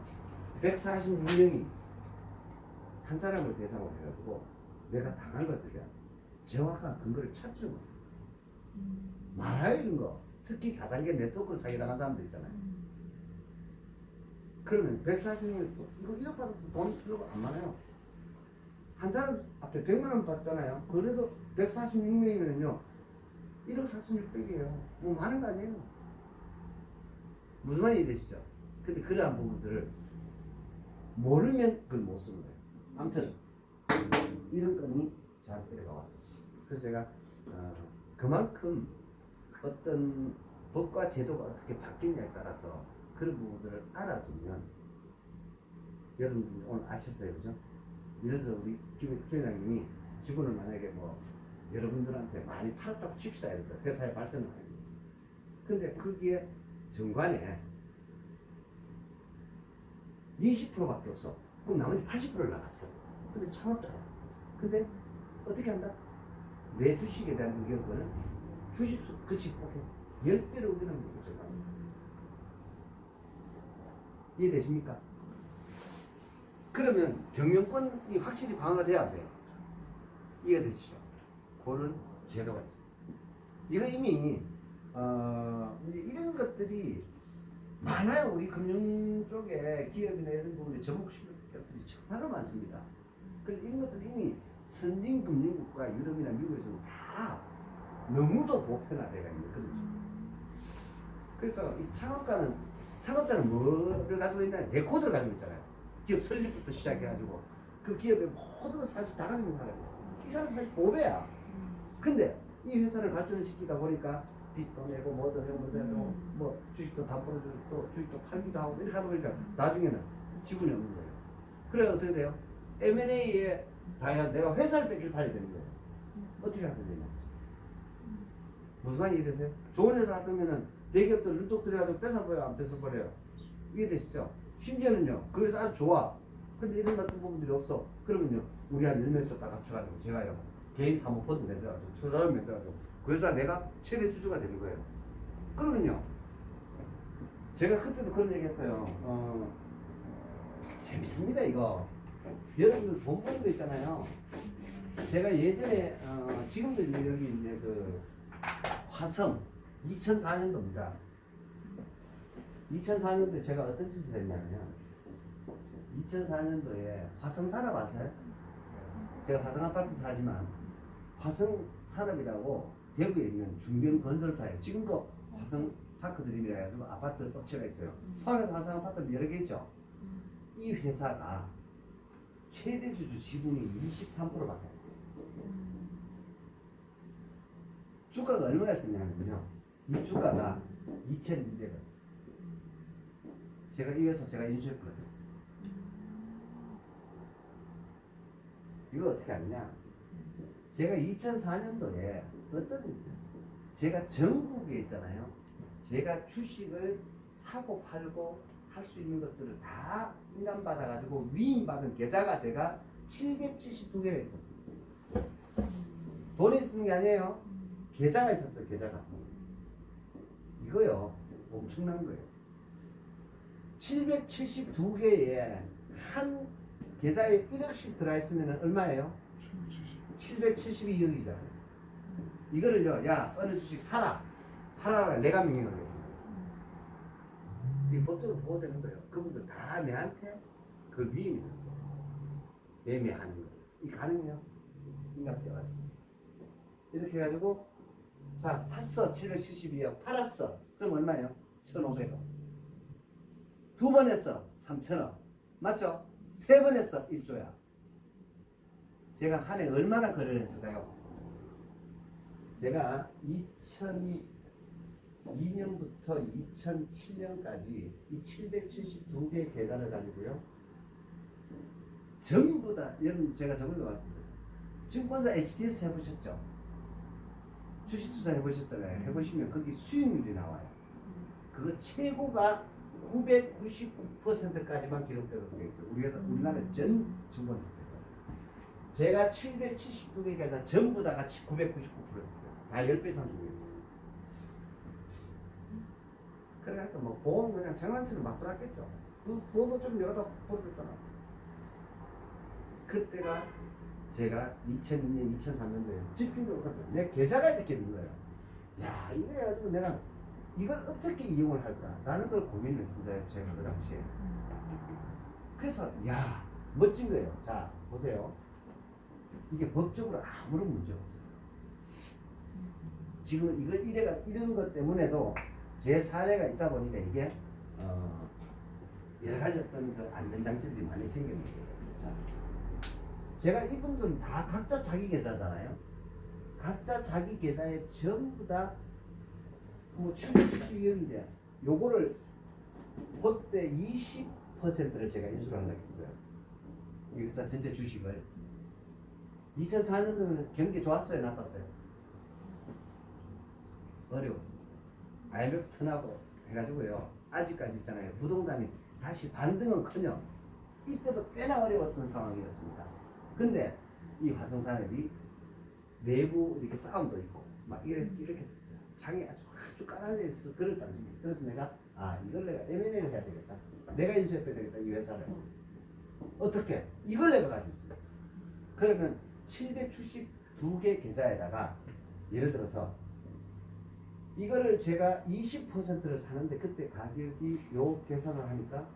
146명이 한 사람을 대상으로 해가지고 내가 당한 것을 정확한 근거를 찾지 못해요. 많아요 이런 거. 특히 다단계 네트워크 사기당한 사람들 있잖아요. 그러면 140명이 이거 1억 받아도 돈 필요가 안 많아요. 한 사람 앞에 100만 원 받잖아요. 그래도 146명이면요 1억 4,600이에요. 뭐 많은 거 아니에요. 무슨 말인지 되시죠? 근데 그러한 부분들을 모르면 그걸 못 쓰는 거예요. 아무튼 이런 건이 저한테 왔었어요. 그래서 제가 그만큼 어떤 법과 제도가 어떻게 바뀌냐에 따라서 그런 부분들을 알아두면 여러분들 오늘 아셨어요, 그죠? 예를 들어서 우리 김 회장님이 지분을 만약에 뭐 여러분들한테 많이 팔았다고 칩시다. 예를 들어 회사의 발전을 하는 거죠. 근데 거기에 정관에 20%밖에 없어. 그럼 나머지 80%를 나갔어. 근데 창업자야. 근데 어떻게 한다? 내 주식에 대한 의견권은 주식수, 그치, 오케이. 10배를 의견하는 거죠. 이해되십니까? 그러면 경영권이 확실히 방어돼야 돼요. 이해되시죠? 그런 제도가 있어요. 이거 이미 이제 이런 것들이 많아요. 우리 금융 쪽에 기업이나 이런 부분에 접목시킬 것들이 정말로 많습니다. 그래서 이런 것들이 이미 선진 금융국가 유럽이나 미국에서는 다 너무도 보편화되어 있는 그런 죠. 그래서 이 창업자는 뭐를 가지고 있냐? 레코드를 가지고 있잖아요. 기업 설립부터 시작해가지고 그 기업의 모든 걸 사실 다 가지고 있는 사람이에요. 이 사람은 사실 보배야. 근데 이 회사를 발전을 시키다 보니까 빚도 내고 뭐도 내고 뭐도 내고 뭐 주식도 다 벌어주고 또 주식도 팔기도 하고 이렇게 하다 보니까 나중에는 지분이 없는 거예요. 그래 어떻게 돼요? M&A에 다야 내가 회사를 뺏길 팔이 되는 거예요. 어떻게 하면 되냐? 무슨 말인지 이해되세요? 좋은 회사 같으면은 대기업들 눈독 들여가지고 뺏어버려요, 안 뺏어버려요? 이해되시죠? 심지어는요, 그 회사 아주 좋아. 근데 이런 같은 부분들이 없어. 그러면요, 우리 한 10명 있었다 합쳐가지고 제가요, 개인 사모펀드 만들어가지고, 투자를 만들어가지고, 그 회사 내가 최대 주주가 되는 거예요. 그러면요, 제가 그때도 그런 얘기 했어요. 재밌습니다, 이거. 여러분들 돈 버는 거 있잖아요. 제가 예전에, 지금도 여기 이제 그, 화성, 2004년도입니다. 2004년도에 제가 어떤 짓을 했냐면 2004년도에 화성 산업 아세요? 제가 화성 아파트 사지만 화성 산업이라고 대구에 있는 중견 건설사예요. 지금도 화성 파크드림이라 해가지고 아파트 업체가 있어요. 화성 아파트 여러 개 있죠. 이 회사가 최대 주주 지분이 23%밖에 안 돼요. 주가가 얼마였었냐면요. 이 주가가 2,200원. 제가 이 회사 제가 인수했구나 했어요. 이거 어떻게 하느냐? 제가 2004년도에 어떤 일이죠? 제가 전국에 있잖아요. 제가 주식을 사고 팔고 할 수 있는 것들을 다 인감받아가지고 위임받은 계좌가 제가 772개가 있었습니다. 돈이 쓰는 게 아니에요. 계좌가 있었어요. 계좌가. 이거요. 엄청난 거예요. 772개에 한 계좌에 1억씩 들어있으면 얼마예요? 772억이잖아요. 이거를요, 야, 어느 주식 사라. 팔아라. 내가 명령을 해요. 이 법적으로 보호되는 거예요. 그분들 다 내한테 그 위임이에요. 매매하는 거. 이 가능해요? 인감되어가지고. 이렇게 해가지고, 자, 샀어. 772억. 팔았어. 그럼 얼마예요? 1,500원. 두 번 했어. 3,000원. 맞죠? 세 번 했어. 1조야. 제가 한 해 얼마나 거래를 했을까요? 제가 2002년부터 2007년까지 이 772개의 계좌를 가지고요. 전부 다, 여러분 제가 저번에 말씀드렸어요. 증권사 HDS 해보셨죠? 주식 투자 해보셨잖아요. 해보시면 거기 수익률이 나와요. 그거 최고가 999%까지만 기록되도록 되어 있어요. 우리나라 전 증권사 때도. 제가 772개가 전부 다 같이 999%였어요. 다 10배 이상 주고 있어요. 그러니까 뭐 보험 그냥 장난처럼 막 들어왔겠죠. 그 보험도 좀 내가 다 보여줬잖아. 그때가 제가 2002년, 2003년도에 집중적으로 내 계좌가 이렇게 있는 거예요. 야, 이거 해가지고 내가 이걸 어떻게 이용을 할까라는 걸 고민을 했습니다. 제가 그 당시에. 그래서 야, 멋진 거예요. 자, 보세요. 이게 법적으로 아무런 문제가 없어요. 지금 이런 것 때문에도 제 사례가 있다 보니까 이게 여러 가지 어떤 그 안전장치들이 많이 생기는 거예요. 자, 제가 이분들은 다 각자 자기 계좌잖아요. 각자 자기 계좌에 전부 다뭐 770원인데 요거를 그때 20%를 제가 인수를 하려고 했어요. 이 회사 전체 주식을. 2004년도면 경기 좋았어요, 나빴어요? 어려웠습니다. IMF 턴하고 해가지고요. 아직까지 있잖아요. 부동산이 다시 반등은커녕 이때도 꽤나 어려웠던 상황이었습니다. 근데 이 화성산업이 내부 이렇게 싸움도 있고 막 이렇게 했었어요. 장이 아주 까다로워서 그랬다는 거예요. 그래서 내가 이걸 내가 M&A를 해야 되겠다. 내가 인수해야 되겠다, 이 회사를. 어떻게? 이걸 내가 가지고 있어요. 그러면 772개 계좌에다가 예를 들어서 이거를 제가 20%를 사는데 그때 가격이 요 계산을 하니까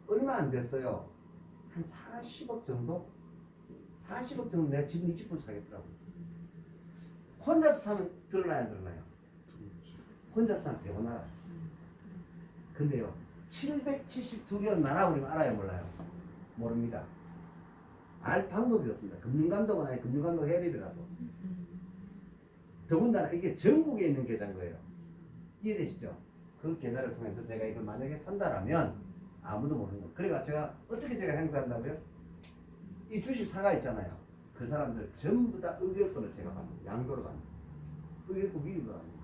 얼마 안 됐어요. 한 40억 정도? 40억 정도 내가 지분 20% 사겠더라고. 혼자서 사면 드러나야 안 드러나요? 혼자서 사면 되고 나라. 근데요 772개는 나라버리면 알아요 몰라요? 모릅니다. 알 방법이 없습니다. 금융감독은 아니 금융감독 해립이라도. 더군다나 이게 전국에 있는 계좌인 거예요. 이해되시죠? 그 계좌를 통해서 제가 이걸 만약에 산다라면 아무도 모르는 거예요. 그러니까 제가 어떻게 제가 행사한다고요? 이 주식 사가 있잖아요. 그 사람들 전부 다 의결권을 제가 갑니다. 양도를 갑니다. 의결권 위임을 합니다.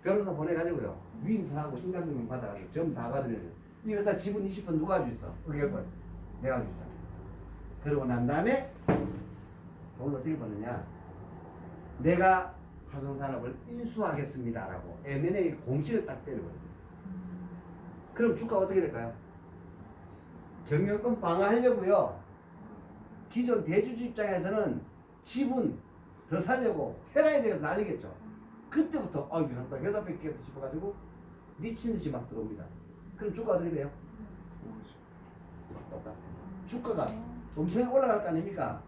변호사 보내가지고요. 위임사하고 인감증명 받아가지고 전부 다 가드리는 이 회사 지분 20% 누가 가지고 있어? 의결권. 내가 가지고 있잖아. 그러고 난 다음에 돈을 어떻게 버느냐? 내가 화성산업을 인수하겠습니다라고 M&A 공시를 딱 때려버려요. 그럼 주가가 어떻게 될까요? 경영권 방어하려고요. 기존 대주주 입장에서는 지분 더 살려고 해라에 대해서 난리겠죠. 그때부터 유상다 회사 뺏기겠다 싶어가지고 미친 듯이 막 들어옵니다. 그럼 주가 어떻게 돼요? 똑같아요. 주가가 엄청 올라갈 거 아닙니까?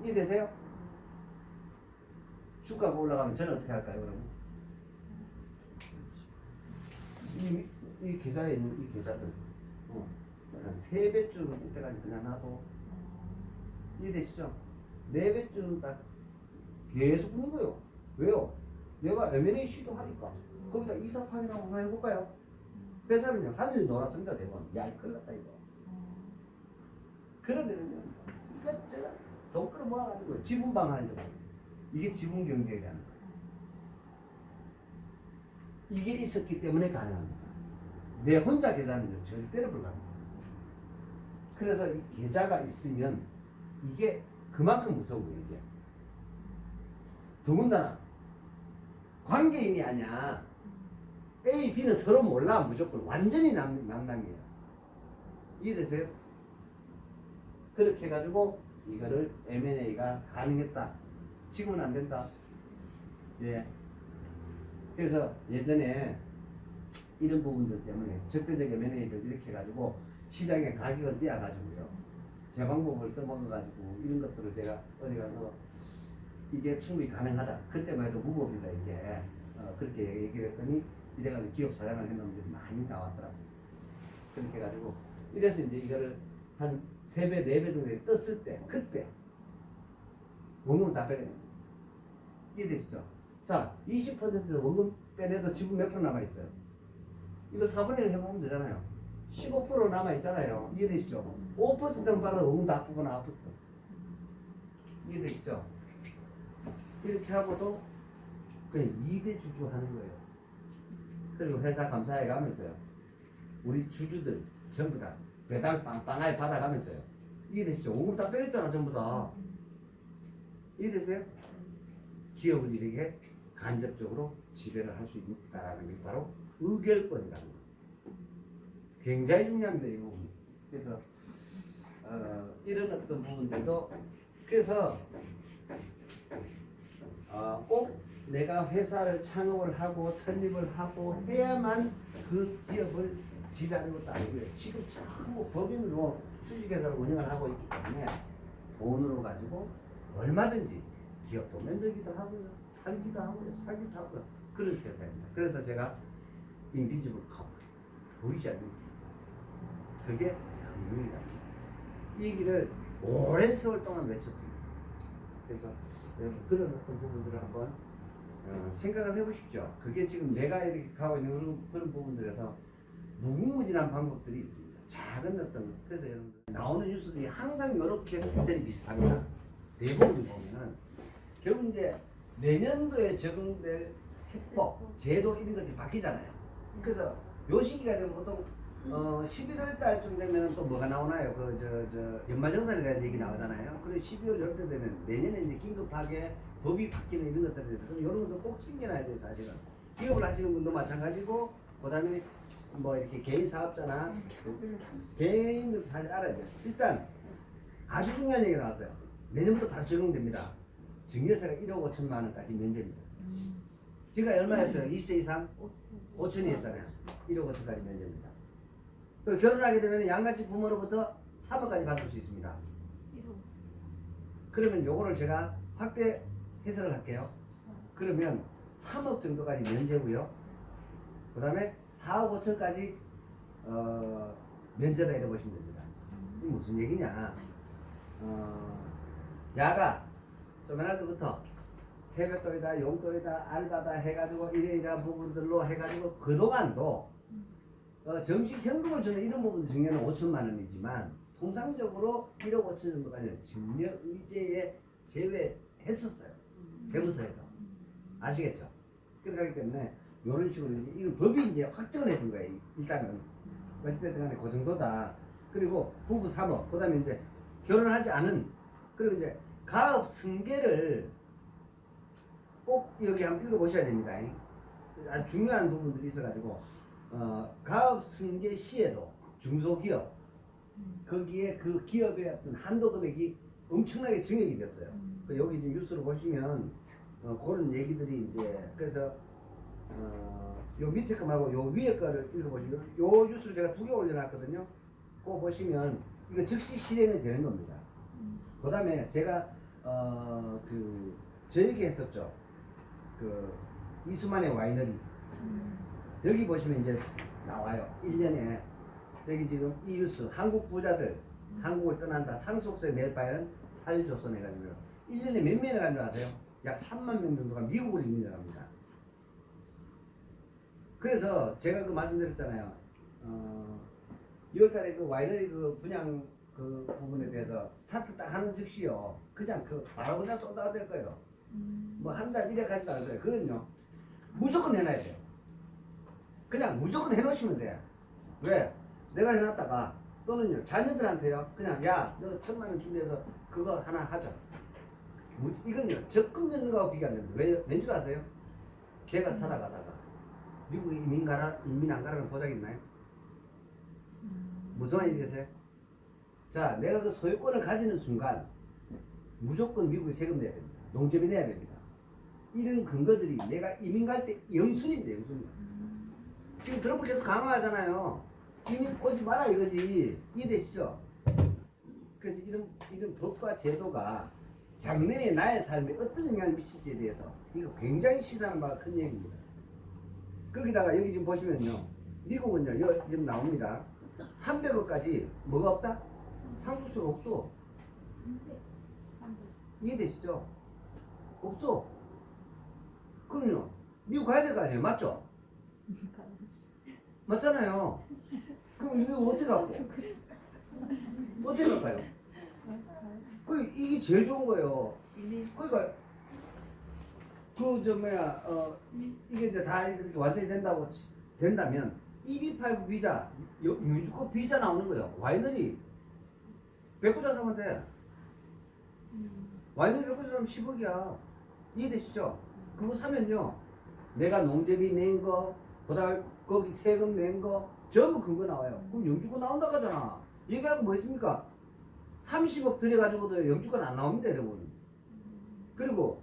이해되세요? 주가가 올라가면 저는 어떻게 할까요, 그러면? 이 계좌에 있는 이 계좌들, 한 3배쯤 이때까지 그냥 놔도, 이해되시죠? 4배쯤 딱 계속 붙는 거예요. 왜요? 내가 M&A 시도하니까. 거기다 이사판이라고 한번 해볼까요? 회사는요, 하늘이 놀았습니다, 대부분. 야, 큰일 났다, 이거. 그러면은요, 이것저것 돈 끌어모아가지고 지분 방어하려고. 이게 지분 경쟁이라는 거예요. 이게 있었기 때문에 가능합니다. 내 혼자 계좌는 절대로 불가능합니다. 그래서 이 계좌가 있으면 이게 그만큼 무서운 거예요. 이게. 더군다나 관계인이 아니야. A, B는 서로 몰라. 무조건 완전히 남남이에요. 이해되세요? 그렇게 해가지고 이거를 M&A가 가능했다. 지금은 안 된다. 예. 그래서 예전에 이런 부분들 때문에 적대적 M&A를 이렇게 해가지고 시장에 가격을 띄어가지고요. 제 방법을 써먹어가지고 이런 것들을 제가 어디 가서 이게 충분히 가능하다. 그때만 해도 무법이다 이게. 그렇게 얘기를 했더니 이래가지고 기업 사장을 한 놈들이 많이 나왔더라고요. 그렇게 해가지고 이래서 이제 이거를 한 3배, 4배 정도에 떴을 때 그때 원금은 다 빼내요. 이해되시죠? 자, 20%도 원금 빼내도 지분 몇 프로 남아있어요? 이거 4분의 1 해보면 되잖아요. 15% 남아있잖아요. 이해되시죠? 5%만 빨아도 원금 다 뽑고 나왔어. 이해되시죠? 이렇게 하고도 그냥 2대 주주 하는 거예요. 그리고 회사 감사해 가면서요. 우리 주주들 전부 다 배당 빵빵하게 받아가면서요. 이해되시죠? 원금 다 빼냈잖아, 전부 다. 이해되세요? 기업은 이렇게 간접적으로 지배를 할 수 있다라는 게 바로 의결권이라는 거예요. 굉장히 중요합니다, 이 부분. 그래서 이런 어떤 부분들도 그래서 꼭 내가 회사를 창업을 하고 설립을 하고 해야만 그 기업을 지배하는 것도 아니고요. 지금 전부 법인으로 주식회사를 운영을 하고 있기 때문에 돈으로 가지고 얼마든지 기업도 만들기도 하고요, 팔기도 하고요, 사기도 하고요. 그런 세상입니다. 그래서 제가 인비지블 카운트, 보이지 않는 길. 그게 금융이다. 이 얘기를 오랜 세월 동안 외쳤습니다. 그래서 여러분 그런 어떤 부분들을 한번 생각을 해보십시오. 그게 지금 내가 이렇게 가고 있는 그런 부분들에서 무궁무진한 방법들이 있습니다. 작은 어떤, 그래서 여러분들 나오는 뉴스들이 항상 이렇게 패턴이 비슷합니다. 대부분 보면은 결국 이제 내년도에 적용될 세법, 제도 이런 것들이 바뀌잖아요. 그래서 요 시기가 되면 보통 11월 달쯤 되면 또 뭐가 나오나요? 연말정산에 대한 얘기 나오잖아요. 그리고 12월 이럴 때 되면 내년에 이제 긴급하게 법이 바뀌는 이런 것들에 대해서 그럼 이런 것도 꼭 챙겨놔야 돼요, 사실은. 기업을 하시는 분도 마찬가지고, 그 다음에 뭐 이렇게 개인 사업자나 개인들도 사실 알아야 돼요. 일단 아주 중요한 얘기가 나왔어요. 내년부터 바로 적용됩니다. 증여세가 1억 5천만 원까지 면제입니다. 지금까지 얼마였어요? 20세 이상? 5천이 했잖아요. 1억 5천까지 면제입니다. 결혼하게 되면 양가치 부모로부터 3억까지 받을 수 있습니다. 그러면 요거를 제가 확대 해석을 할게요. 그러면 3억 정도까지 면제고요. 그 다음에 4억 5천까지 면제다 이래 보시면 됩니다. 이게 무슨 얘기냐? 야가 조만할 때부터 세뱃돈이다, 용돈이다, 알바다 해가지고 이러이러한 부분들로 해가지고 그동안도 정식 현금을 주는 이런 부분 증여는 5천만 원이지만 통상적으로 1억 5천 정도까지는 증여 의제에 제외했었어요. 세무서에서. 아시겠죠? 그렇기 때문에 이런 식으로 이제 이런 법이 이제 확정을 해준 거예요. 일단은 어찌됐든 간에 그 정도다. 그리고 부부 3억, 그 다음에 이제 결혼하지 않은, 그리고 이제 가업 승계를 꼭 여기 한번 읽어보셔야 됩니다. 아주 중요한 부분들이 있어가지고 가업 승계 시에도 중소기업 거기에 그 기업의 어떤 한도 금액이 엄청나게 증액이 됐어요. 여기 지금 뉴스로 보시면 그런 얘기들이 이제 그래서 요 밑에 거 말고 요 위에 거를 읽어보시면 요 뉴스를 제가 2개 올려놨거든요. 그거 보시면 이거 즉시 실행이 되는 겁니다. 그 다음에 제가 저 얘기 했었죠. 이수만의 와이너리. 여기 보시면 이제 나와요. 1년에 여기 지금 이 뉴스 한국 부자들 한국을 떠난다 상속세 낼 바에는 탈조선 해가지고 1년에 몇 명이 가는 줄 아세요? 약 3만 명 정도가 미국으로 이민을 갑니다. 그래서 제가 말씀드렸잖아요. 2월달에 그 와이너리 그 분양 그 부분에 대해서 스타트 딱 하는 즉시요. 그냥 바로 그냥 쏟아야 될 거예요. 뭐 한 달 이래 가지도 않을 거예요. 그건요. 무조건 해놔야 돼요. 그냥 무조건 해놓으시면 돼요. 왜? 내가 해놨다가 또는요 자녀들한테요. 그냥 야 너 1,000만 원 준비해서 그거 하나 하자. 이건요 적금 넣는 거하고 비교 안 됩니다. 왠 줄 아세요? 걔가 살아가다가 미국 이민 안 가라는 보장이 있나요? 무슨 말인지 되세요? 자, 내가 그 소유권을 가지는 순간 무조건 미국에 세금 내야 됩니다. 농지비 내야 됩니다. 이런 근거들이 내가 이민 갈 때 영순입니다. 영순. 지금 트럼프 계속 강화하잖아요. 이민 오지 마라 이거지. 이해되시죠? 그래서 이런 법과 제도가 장래의 나의 삶에 어떤 영향을 미칠지에 대해서 이거 굉장히 시사하는 바가 큰 얘기입니다. 거기다가 여기 지금 보시면요. 미국은요. 여기 지금 나옵니다. 300억까지 뭐가 없다? 상속세가 없어. 이해되시죠? 없어. 그럼요. 미국 가야 될 거 아니에요? 맞죠? 맞잖아요. 그럼 미국 어떻게 갖고? 어떻게 갈까요? 이게 제일 좋은 거예요. 그러니까 이게 이제 다 이렇게 완성이 된다면 EB5 비자, 유주권 비자 나오는 거예요. 와이너리 100구자 사면 돼. 와이너리 100구자 사면 10억이야. 이해되시죠? 그거 사면요. 내가 농제비 낸 거, 그 다음에 거기 세금 낸 거, 전부 근거 나와요. 그럼 영주권 나온다고 하잖아. 얘기하면 뭐 있습니까? 30억 들여가지고도 영주권 안 나옵니다, 여러분. 그리고,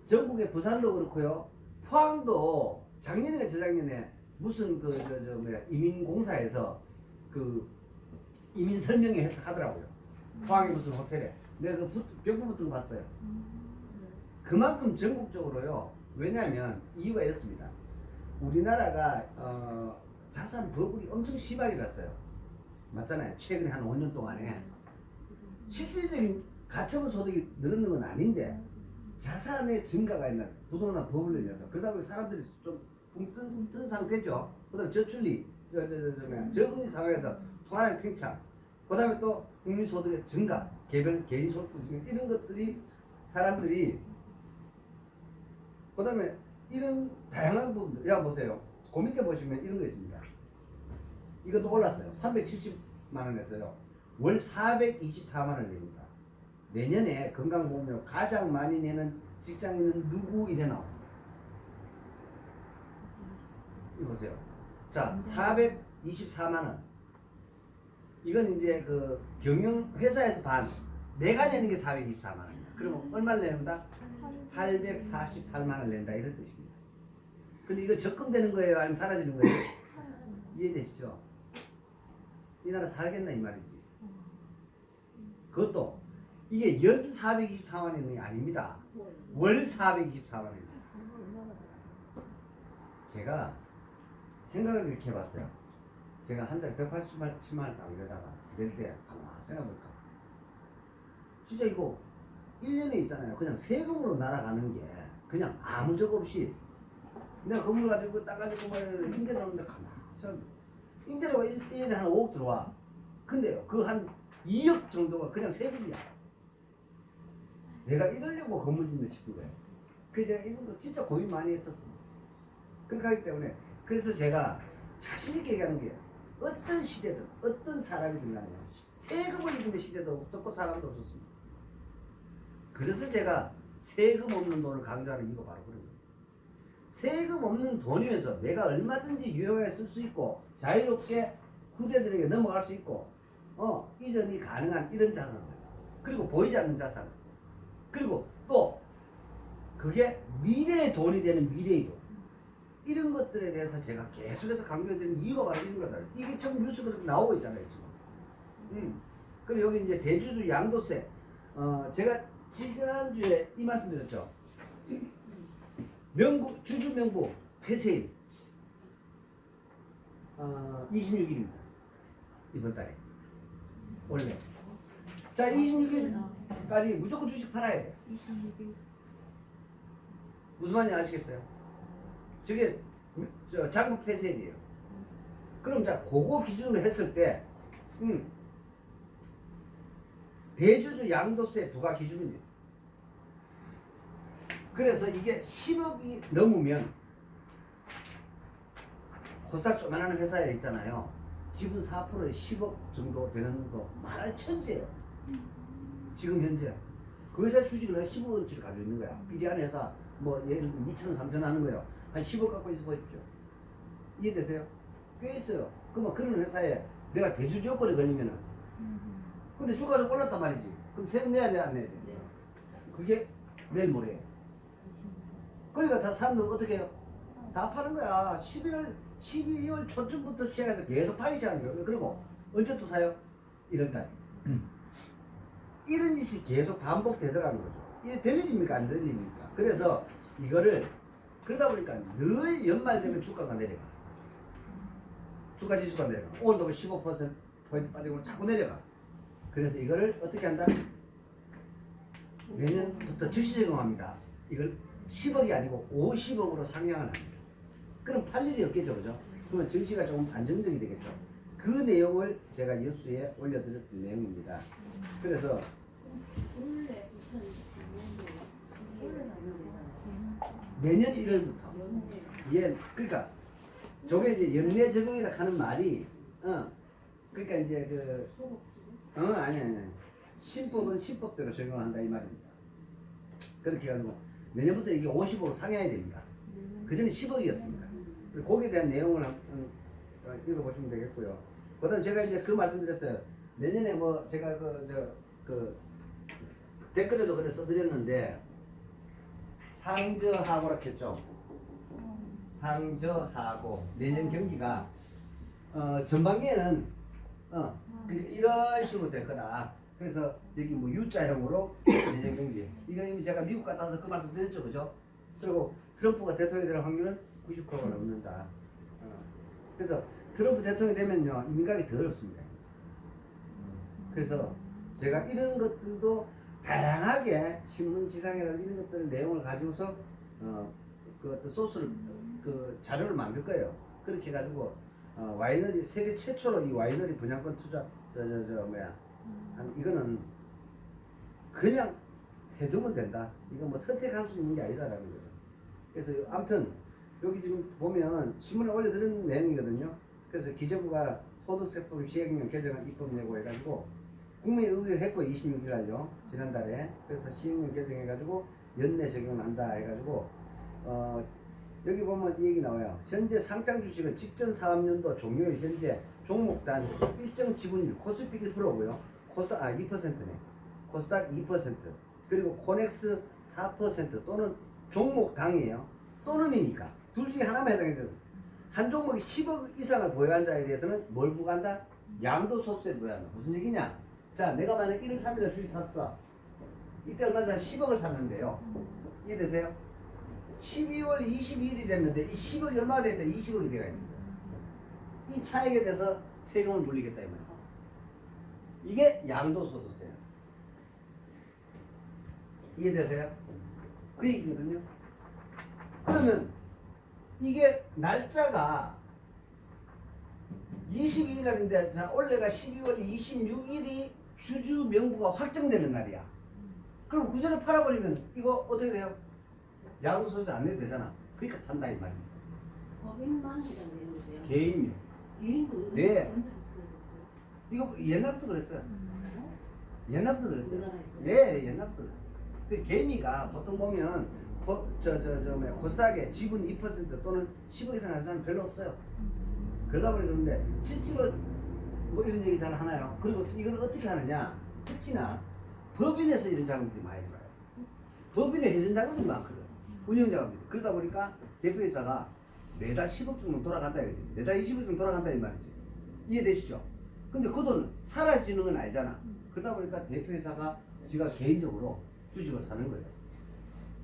전국의 부산도 그렇고요. 포항도 작년에 저작년에 무슨 이민공사에서 이민 설명회 하더라고요. 포항의 무슨 호텔에. 내가 벽부 붙은 거 봤어요. 그만큼 전국적으로요. 왜냐하면 이유가 이렇습니다. 우리나라가 자산 버블이 엄청 심하게 났어요. 맞잖아요. 최근에 한 5년 동안에 실질적인 가처분 소득이 늘어나는 건 아닌데 자산의 증가가 있는 부동산 버블로 인해서 그러다 보니 사람들이 좀 붕뜬 상태죠. 그다음에 저출리, 저금리 상황에서 통화량 팽창, 그다음에 또 국민소득의 증가, 개인 소득 증가 이런 것들이 사람들이 그다음에 이런 다양한 부분들, 야 보세요. 그 밑에 보시면 이런 거 있습니다. 이것도 올랐어요. 370만 원에서요. 월 424만 원을 냅니다. 내년에 건강보험료 가장 많이 내는 직장인은 누구 이래 나옵니다. 이거 보세요. 자, 424만 원. 이건 이제 그 경영 회사에서 반. 내가 내는 게 424만 원이야. 그러면 얼마를 내는다? 848만 원을 낸다 이런 뜻입니다. 근데 이거 적금되는 거예요? 아니면 사라지는 거예요? 이해되시죠? 이 나라 살겠나 이 말이지. 그것도 이게 연 424만 원이 아닙니다. 월 424만 원입니다. 제가 생각을 이렇게 해봤어요. 제가 한 달에 180만 원 당겨다가 낼 때 가만히 생각해볼까. 진짜 이거 1년에 있잖아요. 그냥 세금으로 날아가는 게 그냥 아무 적 없이 내가 건물 가지고 땅 가지고 뭐 임대 나오는데 가만히 임대료가 1년에 한 5억 들어와. 근데요 그 한 2억 정도가 그냥 세금이야. 내가 이러려고 건물 짓는 싶은 거예요. 그래서 제가 이런 거 진짜 고민 많이 했었습니다. 그렇게 하기 때문에 그래서 제가 자신 있게 얘기하는 게 어떤 시대든 어떤 사람이든 간에 세금을 이기는 시대도 없었고 사람도 없었습니다. 그래서 제가 세금 없는 돈을 강조하는 이유가 바로 그런 거예요. 세금 없는 돈이면서 내가 얼마든지 유용하게 쓸 수 있고 자유롭게 후대들에게 넘어갈 수 있고 이전이 가능한 이런 자산들, 그리고 보이지 않는 자산, 그리고 또 그게 미래의 돈이 되는 미래의 돈, 이런 것들에 대해서 제가 계속해서 강조해드리는 이유가 바로 이런 거다. 이게 좀 뉴스가 나오고 있잖아요 지금. 그리고 여기 이제 대주주 양도세, 제가 지난주에 이 말씀 드렸죠. 주주 명부 폐쇄일 26일입니다. 이번 달에 원래. 자, 26일까지 무조건 주식 팔아야 돼요. 26일. 무슨 말인지 아시겠어요? 저게 장부 폐쇄일이에요. 그럼 자, 그거 기준으로 했을 때 대주주 양도세 부과 기준입니다. 그래서 이게 10억이 넘으면 코스닥 조만한 회사에 있잖아요. 지분 4%에 10억 정도 되는 거 말할 천재예요. 지금 현재 그 회사 주식을 한 15억치를 가지고 있는 거야. 비리한 회사 뭐 예를 들어 2천 원, 3천 원 하는 거예요. 한 10억 갖고 있어 보십시오. 이해되세요? 꽤 있어요. 그러면 그런 회사에 내가 대주주 요건에 걸리면은 근데 주가가 올랐단 말이지. 그럼 세금 내야 돼, 안 내야 돼? 그게 내일 모레. 그러니까 다 사람들 어떻게 해요? 다 파는 거야. 12월 초쯤부터 시작해서 계속 파이지 하는 거예요. 그리고 언제 또 사요? 1월달. 이런 짓이 계속 반복되더라는 거죠. 이게 될 일입니까? 안 될 일입니까? 그래서 이거를 그러다 보니까 늘 연말 되면 주가가 내려가. 주가 지수가 내려가. 오늘도 15% 빠지고 자꾸 내려가. 그래서 이거를 어떻게 한다? 내년부터 즉시 적용합니다. 이걸 10억이 아니고 50억으로 상향을 합니다. 그럼 팔 일이 없겠죠, 그죠? 그러면 증시가 조금 안정적이 되겠죠. 그 내용을 제가 뉴스에 올려드렸던 내용입니다. 그래서 내년 1월부터 예, 그러니까 저게 이제 연내 적용이라 하는 말이 그러니까 이제 아니 신법은 신법대로 적용을 한다 이 말입니다. 그렇게 해가지고 내년부터 이게 50으로 상향이 됩니다. 그 전에 10억이었습니다. 거기에 대한 내용을 읽어보시면 되겠고요. 그 다음 제가 이제 그 말씀드렸어요. 내년에 뭐 제가 댓글에도 그래 써드렸는데 상저하고라 했죠. 상저하고 내년 경기가 전반기에는 이런 식으로 될 거다. 그래서 여기 뭐 U자형으로 내년 경기. 이거 이미 제가 미국 갔다 와서 그 말씀 드렸죠, 그죠? 그리고 트럼프가 대통령이 될 확률은 90%가 넘는다. 그래서 트럼프 대통령이 되면요 인각이 더 어렵습니다. 그래서 제가 이런 것들도 다양하게 신문 지상이라든지 이런 것들 내용을 가지고서 그 어떤 소스를 그 자료를 만들 거예요. 그렇게 해가지고 와이너리 세계 최초로 이 와이너리 분양권 투자 이거는 그냥 해두면 된다. 이거 뭐 선택할 수 있는 게 아니다라는 거죠. 그래서 아무튼 여기 지금 보면 신문에 올려드린 내용이거든요. 그래서 기재부가 소득세법 시행령 개정안 입법 예고 해가지고 국민의회를 했고 26일날요 지난달에. 그래서 시행령 개정해가지고 연내 적용한다 해가지고 여기 보면 이 얘기 나와요. 현재 상장 주식은 직전 사업년도 종료일 현재 종목단 일정 지분율 코스피 1%고요. 2%네. 코스닥 2% 그리고 코넥스 4% 또는 종목당이에요. 또는이니까 둘 중에 하나만 해당이 되는. 한 종목이 10억 이상을 보유한 자에 대해서는 뭘 부과한다? 양도소득세 부과한다. 무슨 얘기냐? 자, 내가 만약 1월 3일에 주식 샀어. 이때 얼마 전에 10억을 샀는데요. 이해되세요? 12월 22일이 됐는데 이 10억이 얼마가 됐다? 20억이 돼가 있는 거예요. 이 차익에 대해서 세금을 물리겠다 이 말이에요. 이게 양도소득세예요. 이해되세요? 그 얘기거든요. 그러면 이게 날짜가 22일 날인데 자, 올해가 12월 26일이 주주 명부가 확정되는 날이야. 그럼 그 전에 팔아버리면 이거 어떻게 돼요? 양도소득세 안 내도 되잖아. 그러니까 판다 이 말입니다. 법인만 해당되는 거죠. 개인요. 개인도 네. 언제부터 이거 옛날부터 그랬어요. 됐어요? 옛날부터 그랬어요. 우리나라에서? 네, 옛날부터 그랬어요. 그 개미가 보통 보면 코스닥에 지분 2% 또는 10억 이상 하는 사람 별로 없어요. 그러다 보니 그런데 실제로 뭐 이런 얘기 잘 하나요? 그리고 이걸 어떻게 하느냐? 특히나 법인에서 이런 자금들이 많이 들어요. 법인에 회전 자금들이 많거든. 운영 자금들이. 그러다 보니까 대표이사가 매달 10억 정도 돌아간다 이거지. 매달 20억 정도 돌아간다 이 말이지. 이해되시죠? 근데 그 돈 사라지는 건 아니잖아. 그러다 보니까 대표이사가 지가 개인적으로 주식을 사는 거예요.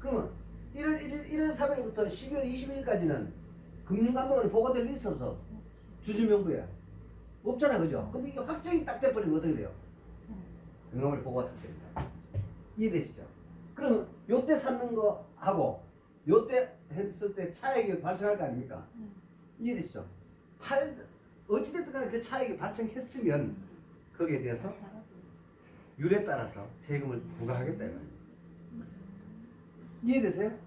그러면 1월 3일부터 12월 20일까지는 금융감독원에 보고될 일 있어서 주주명부야. 없잖아, 그죠? 근데 이게 확정이 딱 돼버리면 어떻게 돼요? 금융감독원에 보고가 딱 됩니다. 이해되시죠? 그러면 요때 샀는 거 하고 요때 했을 때 차익이 발생할 거 아닙니까? 이해되시죠? 어찌됐든 간에 그 차익이 발생했으면 거기에 대해서 율에 따라서 세금을 부과하겠다 이 말이에요. 이해되세요?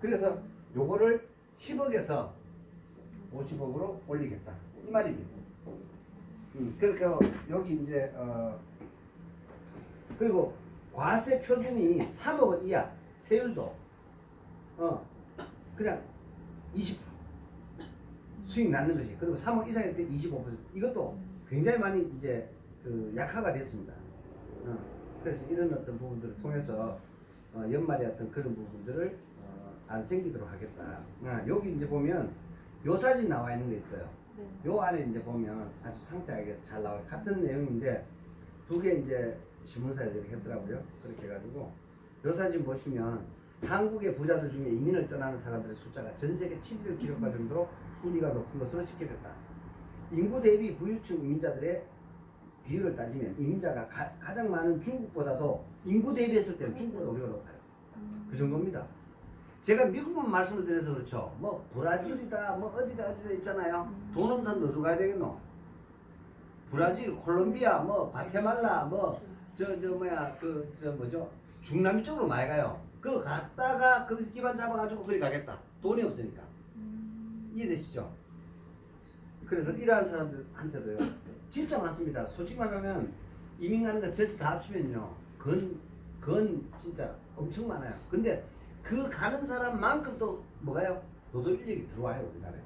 그래서 요거를 10억에서 50억으로 올리겠다 이 말입니다. 그러니까 여기 이제 그리고 과세 표준이 3억 원 이하 세율도 그냥 20% 수익 나는 것이. 그리고 3억 이상일 때 25%. 이것도 굉장히 많이 이제 그 약화가 됐습니다. 그래서 이런 어떤 부분들을 통해서 연말에 어떤 그런 부분들을 안 생기도록 하겠다. 여기 이제 보면 요 사진 나와 있는 게 있어요. 네. 요 안에 이제 보면 아주 상세하게 잘 나와요. 같은 내용인데 두 개 이제 신문사에서 이렇게 했더라고요. 그렇게 해가지고 요 사진 보시면 한국의 부자들 중에 이민을 떠나는 사람들의 숫자가 전 세계 7위를 기록할 정도로 순위가 높은 것으로 집계됐다. 인구 대비 부유층 이민자들의 비율을 따지면 이민자가 가장 많은 중국보다도 인구 대비했을 때는 중국보다 우리가 높아요. 그 정도입니다. 제가 미국만 말씀을 드려서 그렇죠. 뭐 브라질이다 뭐 어디다 있잖아요. 돈 없는 사람 어디로 가야 되겠노? 브라질, 콜롬비아, 뭐 과테말라, 뭐 뭐죠? 중남미 쪽으로 많이 가요. 그거 갔다가 거기서 기반 잡아가지고 거기 가겠다. 돈이 없으니까. 이해되시죠? 그래서 이러한 사람들한테도요. 진짜 많습니다. 솔직히 말하면 이민 가는 거 전체 다 합치면요. 그건 진짜 엄청 많아요. 근데 그 가는 사람만큼 또 뭐가요? 노동 인력이 들어와요 우리나라에.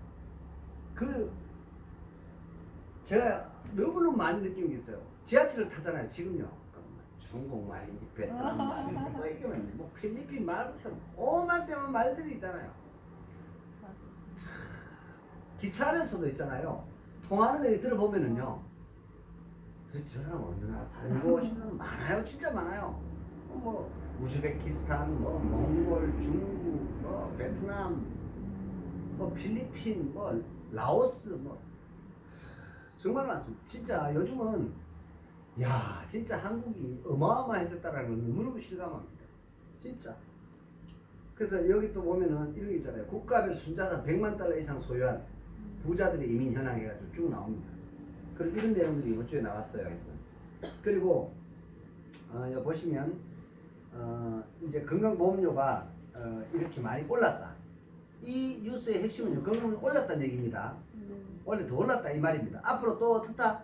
제가 너무너무 많이 느끼는 게 있어요. 지하철을 타잖아요 지금요. 중국말인지 베트남말인지 뭐 이게 뭐 필리핀 말부터 오만 대만 말들이 있잖아요. 기차 안에서도 있잖아요. 통화하는 얘기 들어보면은요. 저 사람 어느 나라 살고 싶은 사람 많아요. 진짜 많아요. 뭐 우즈베키스탄, 뭐 몽골, 중국, 뭐 베트남 뭐 필리핀, 뭐 라오스, 뭐 정말 많습니다. 진짜 요즘은 야 진짜 한국이 어마어마해졌다라는 걸 너무너무 실감합니다. 진짜. 그래서 여기 또 보면은 이런 게 있잖아요. 국가별 순자산 100만 달러 이상 소유한 부자들의 이민 현황 해가지고 쭉 나옵니다. 그리고 이런 내용들이 이번주에 나왔어요. 그리고 여기 보시면 이제 건강보험료가 이렇게 많이 올랐다. 이 뉴스의 핵심은 건강보험료 올랐다는 얘기입니다. 원래 더 올랐다 이 말입니다. 앞으로 또 어떻다?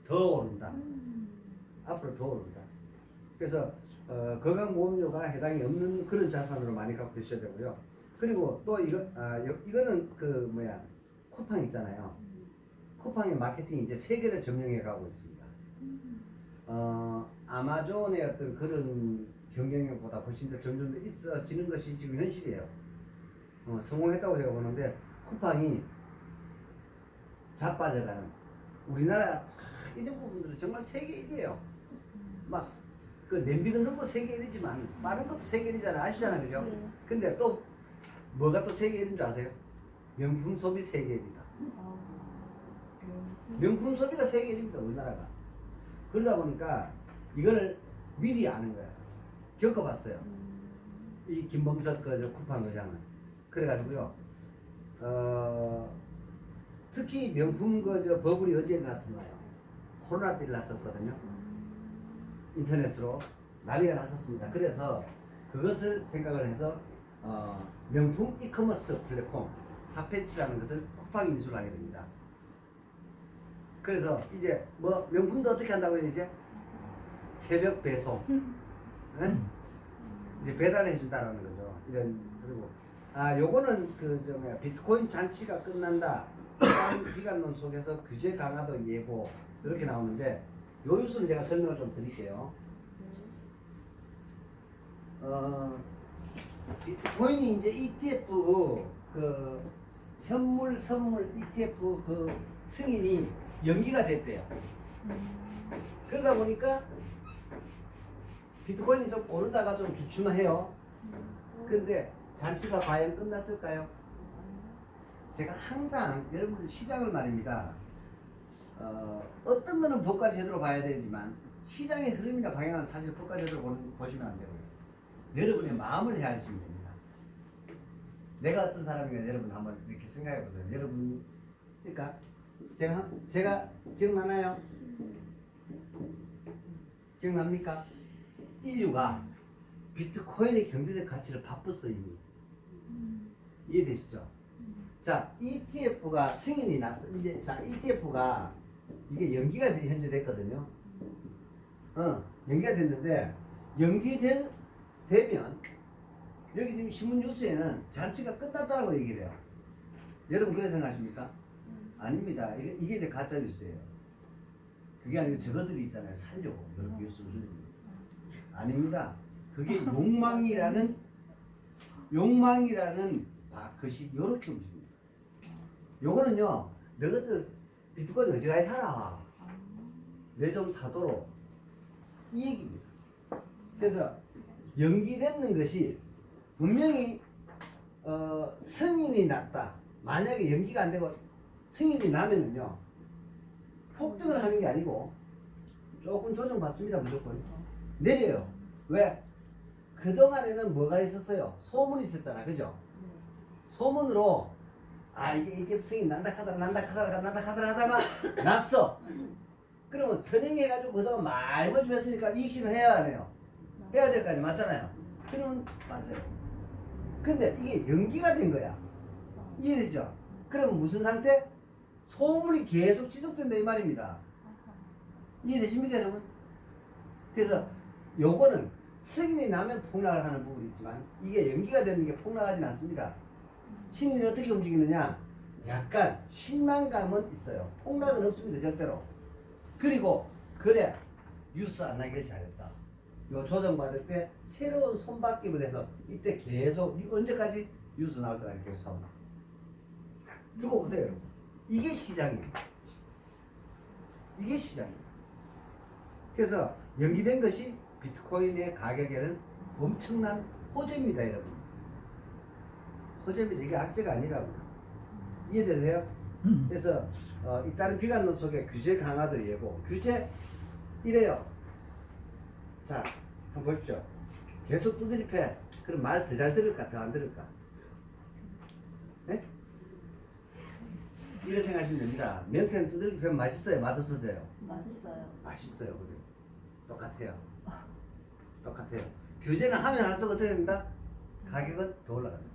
더 오른다. 앞으로 더 오른다. 그래서 건강보험료가 해당이 없는 그런 자산으로 많이 갖고 있어야 되고요. 그리고 또 이거는 그 뭐야 쿠팡 있잖아요. 쿠팡의 마케팅이 이제 세계를 점령해 가고 있습니다. 아마존의 어떤 그런 경쟁력보다 훨씬 더 점점 더 있어지는 것이 지금 현실이에요. 성공했다고 제가 보는데 쿠팡이 자빠져가는 우리나라 이런 부분들은 정말 세계 1위에요. 막 그 냄비 근성도 세계 1위지만 빠른 것도 세계 1위잖아요. 아시잖아요, 그죠? 네. 근데 또 뭐가 또 세계 1위인 줄 아세요? 명품 소비 세계 1위다. 명품 소비가 세계 1위입니다, 우리나라가. 그러다 보니까 이거를 미리 아는 거야. 겪어봤어요. 이 김범석 그 쿠팡 의장은. 그래가지고요. 특히 명품 버블이 어제 일어났었나요? 코로나 때 일어났었거든요. 인터넷으로 난리가 났었습니다. 그래서 그것을 생각을 해서 명품 이커머스 플랫폼 핫패치라는 것을 쿠팡이 인수를 하게 됩니다. 그래서 이제 뭐 명품도 어떻게 한다고요? 이제 새벽 배송, 네? 이제 배달해 준다라는 거죠. 이런 그리고 요거는 뭐야 비트코인 잔치가 끝난다. 기간론 속에서 규제 강화도 예고 이렇게 나오는데 요 뉴스는 제가 설명을 좀 드릴게요. 비트코인이 이제 ETF 그 현물 선물 ETF 그 승인이 연기가 됐대요. 그러다 보니까 비트코인이 좀 오르다가 좀 주춤해요. 근데 잔치가 과연 끝났을까요? 제가 항상 여러분들 시장을 말입니다. 어떤 거는 법과 제도로 봐야 되지만 시장의 흐름이나 방향은 사실 법과 제도로 보시면 안 되고요. 여러분의 마음을 헤아리시면 됩니다. 내가 어떤 사람인가 여러분 한번 이렇게 생각해 보세요. 여러분 그러니까 제가 기억나나요? 기억납니까? 인류가 비트코인의 경제적 가치를 바꿨어 이미. 이해되시죠? 자, ETF가 승인이 났어. 이제 자, ETF가 이게 연기가 현재 됐거든요. 연기가 됐는데 되면 여기 지금 신문 뉴스에는 잔치가 끝났다고 얘기를 해요. 여러분 그렇게 생각하십니까? 아닙니다. 이게 이제 가짜 뉴스예요. 그게 아니고 저것들이 있잖아요. 살려고 이렇게 뉴스를 아닙니다. 그게 욕망이라는 것이 이렇게 움직입니다. 요거는요, 너희들 비트코인 어지간히 사라. 내 좀 사도록. 이 얘기입니다. 그래서 연기되는 것이 분명히 승인이 났다. 만약에 연기가 안 되고 승인이 나면은요, 폭등을 하는 게 아니고 조금 조정받습니다. 무조건. 내려요. 왜? 그동안에는 뭐가 있었어요? 소문이 있었잖아. 그죠? 소문으로 이게 ETF 승인 난다 하다가 났어. 그러면 선행해가지고 그동안 많이 모집했으니까 이익실을 해야 하네요. 해야 될 거 아니에요. 맞잖아요. 그러면 맞아요. 근데 이게 연기가 된 거야. 이해되시죠? 그럼 무슨 상태? 소문이 계속 지속된다 이 말입니다. 이해되십니까 여러분? 그래서 요거는 승인이 나면 폭락을 하는 부분이 있지만 이게 연기가 되는 게 폭락하진 않습니다. 심리는 어떻게 움직이느냐? 약간 실망감은 있어요. 폭락은 없습니다. 절대로. 그리고 그래 뉴스 안 나길 잘했다. 요 조정받을 때 새로운 손바뀜을 해서 이때 계속 언제까지 뉴스 나올 때까지 계속 사옵니다. 두고 보세요 여러분. 이게 시장이에요. 이게 시장이에요. 그래서 연기된 것이 비트코인의 가격에는 엄청난 호재입니다 여러분. 호재입니다. 이게 악재가 아니라고요. 이해되세요? 그래서 잇따른 비관론 속에 규제 강화도 예고 규제 이래요. 자 한번 보십시오. 계속 두드립해. 그럼 말 더 잘 들을까 더 안 들을까? 네? 이렇게 생각하시면 됩니다. 명태는 두드립하면 맛있어요? 맛없어져요? 맛있어요. 맛있어요. 그래요. 똑같아요. 똑같아요. 규제는 하면 할수록 어떻게 된다? 가격은 더 올라갑니다.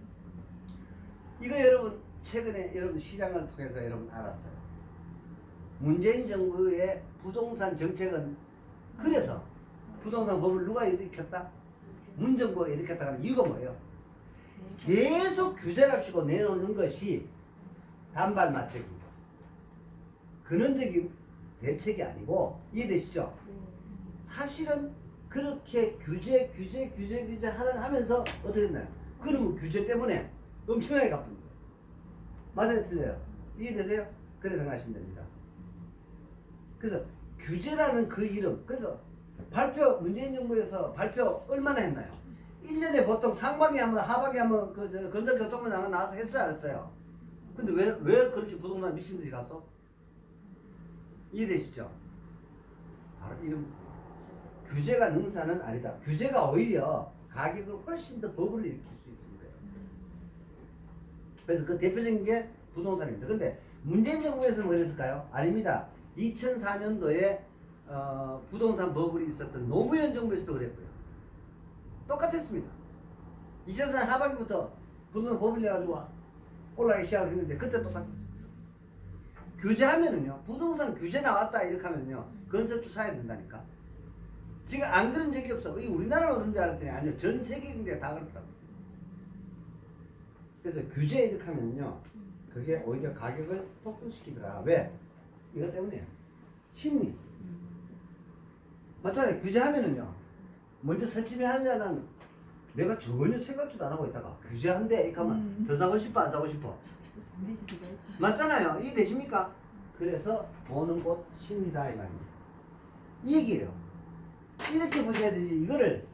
이거 여러분 최근에 여러분 시장을 통해서 여러분 알았어요. 문재인 정부의 부동산 정책은 그래서 부동산 법을 누가 일으켰다? 문정부가 일으켰다 하는 이유가 뭐예요? 계속 규제랍시고 내놓는 것이 단발 맞추기 근원적인 대책이 아니고 이해되시죠? 사실은 그렇게 규제 하면서 어떻게 됐나요? 그러면 규제 때문에 엄청나게 갚는 거예요. 맞아요? 틀려요? 이해되세요? 그래서 생각하시면 됩니다. 그래서 규제라는 그 이름, 그래서 발표, 문재인 정부에서 발표 얼마나 했나요? 1년에 보통 상반기 하면 하반기 하면 건설교통부 나와서 했어요 안 했어요? 근데 왜 그렇게 부동산 미친듯이 갔어? 이해되시죠? 바로 이런 규제가 능사는 아니다. 규제가 오히려 가격을 훨씬 더 버블을 일으킬 수 있습니다. 그래서 그 대표적인 게 부동산입니다. 근데 문재인 정부에서는 그랬을까요? 아닙니다. 2004년도에 부동산 버블이 있었던 노무현 정부에서도 그랬고요. 똑같았습니다. 2004년 하반기부터 부동산 버블이 해가지고 올라가기 시작했는데 그때 똑같았습니다. 규제하면은요, 부동산 규제 나왔다 이렇게 하면요, 건설주 사야 된다니까. 지금 안 그런 적이 없어. 이 우리나라만 그런 줄 알았더니 아니요, 전 세계 경제가 다 그렇더라고요. 그래서 규제 이렇게 하면요, 그게 오히려 가격을 폭등시키더라. 왜? 이것 때문이에요. 심리. 맞잖아요. 규제하면은요, 먼저 설치비 하려는 내가 전혀 생각도 안 하고 있다가 규제한대 이렇게 하면 더 사고 싶어 안 사고 싶어? 맞잖아요. 이해되십니까? 그래서 보는 곳 심리다 이 말입니다. 이 얘기예요. 이렇게 보셔야 되지. 이거를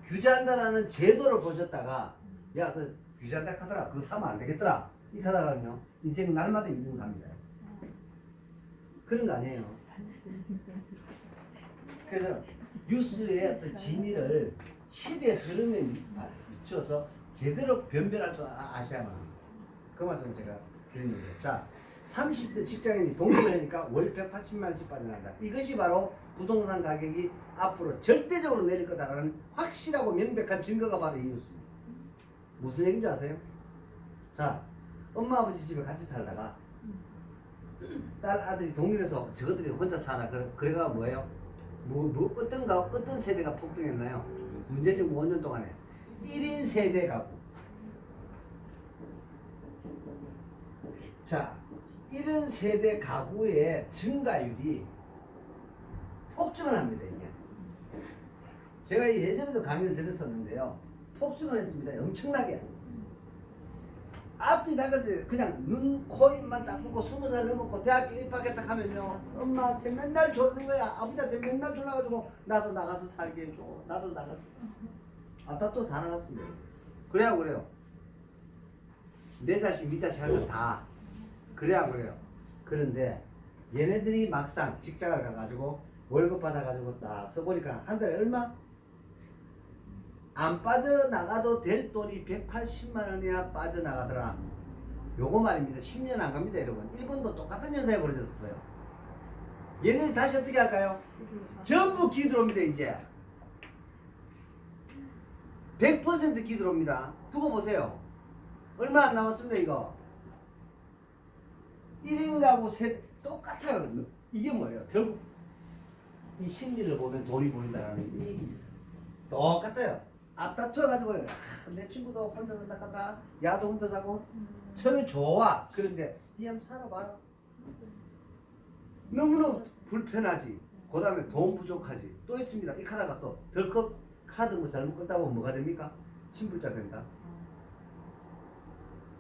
규제한다라는 제도를 보셨다가 야 그 규제한다 하더라 그거 사면 안 되겠더라 이렇게 하다가는요 인생 날마다 2등 삽니다. 그런 거 아니에요. 그래서 뉴스의 어떤 진위를 시대의 흐름에 미쳐서 제대로 변별할 줄 아셔야만 합니다. 그 말씀을 제가 드리는 거예요. 자, 30대 직장인이 동업을 하니까 월 180만 원씩 빠져나간다. 이것이 바로 부동산 가격이 앞으로 절대적으로 내릴 거다라는 확실하고 명백한 증거가 바로 이 뉴스입니다. 무슨 얘기인지 아세요? 자, 엄마 아버지 집에 같이 살다가 딸 아들이 독립해서 저것들이 혼자 사나 그래가 뭐예요? 어떤 세대가 폭등했나요? 문재인 정부 5년 동안에 1인 세대 가구. 자, 1인 세대 가구의 증가율이 폭증을 합니다. 이게 제가 예전에도 강의를 드렸었는데요, 폭증을 했습니다. 엄청나게. 앞뒤 나갈 그냥 눈, 코, 입만 딱 붙고 20살 넘었고 대학교 입학했다 하면요, 엄마한테 맨날 졸는 거야. 아버지한테 맨날 졸라가지고 나도 나가서 살게 해줘. 나도 나가서. 또 다 나갔습니다. 그래요. 내 자식, 네 자식 하면 다. 그래요. 그런데 얘네들이 막상 직장을 가가지고 월급 받아가지고 딱 써보니까 한 달에 얼마? 안 빠져나가도 될 돈이 180만 원이나 빠져나가더라. 요거 말입니다. 10년 안 갑니다, 여러분. 일본도 똑같은 현상이 벌어졌어요. 얘네들 다시 어떻게 할까요? 전부 기들어옵니다, 이제. 100% 기들어옵니다. 두고 보세요. 얼마 안 남았습니다, 이거. 1인 가구 세대 똑같아요. 이게 뭐예요? 결국 이 심리를 보면 돈이 보인다는 이 얘기입니다. 똑같아요. 앞다투어가지고 내 친구도 혼자 산다 하더라. 야도 혼자 자고 처음에 좋아. 그런데 니 한번 살아봐라. 너무너무 불편하지. 그 다음에 돈 부족하지. 또 있습니다. 이 카드가 또 덜컥 카드 뭐 잘못 끊다고 뭐가 됩니까? 신불자 된다.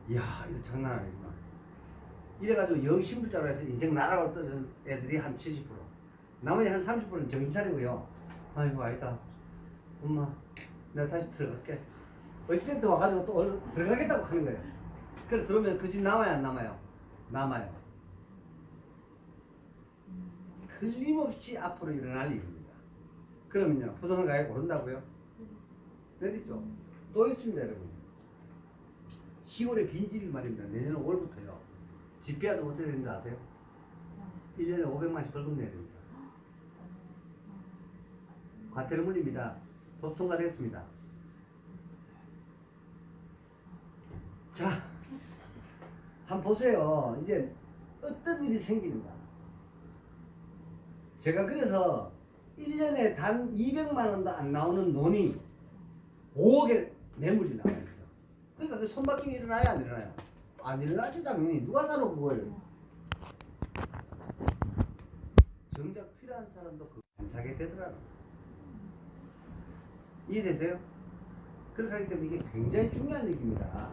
이야, 이거 장난 아니구나. 이래가지고 영신불자로 해서 인생 나라가 떨어진 애들이 한 70%, 나머지 한 30%는 정신 차리고요. 아이고 아니다, 엄마 내가 다시 들어갈게. 어찌됐든 와가지고 또 들어가겠다고 하는 거예요. 그래 들어오면 그 집 남아야 안 남아요? 남아요. 틀림없이 앞으로 일어날 일입니다. 그러면요, 부동산 가격 오른다고요? 내리죠. 또 있습니다, 여러분. 시골에 빈집이 말입니다. 내년 5월부터요. 집비하도 어떻게 되는지 아세요? 1년에 500만씩 벌금 내야 됩니다. 과태료 물립니다. 법 통과됐습니다. 자, 한번 보세요. 이제 어떤 일이 생기는가. 제가 그래서 1년에 단 200만 원도 안 나오는 돈이 5억의 뇌물이 나와 있어. 그러니까 그 손바뀜이 일어나요, 안 일어나요? 안 일어나지, 당연히. 누가 사놓고 그걸. 정작 필요한 사람도 그거 안 사게 되더라고요. 이해되세요? 그렇게 하기 때문에 이게 굉장히 중요한 얘기입니다.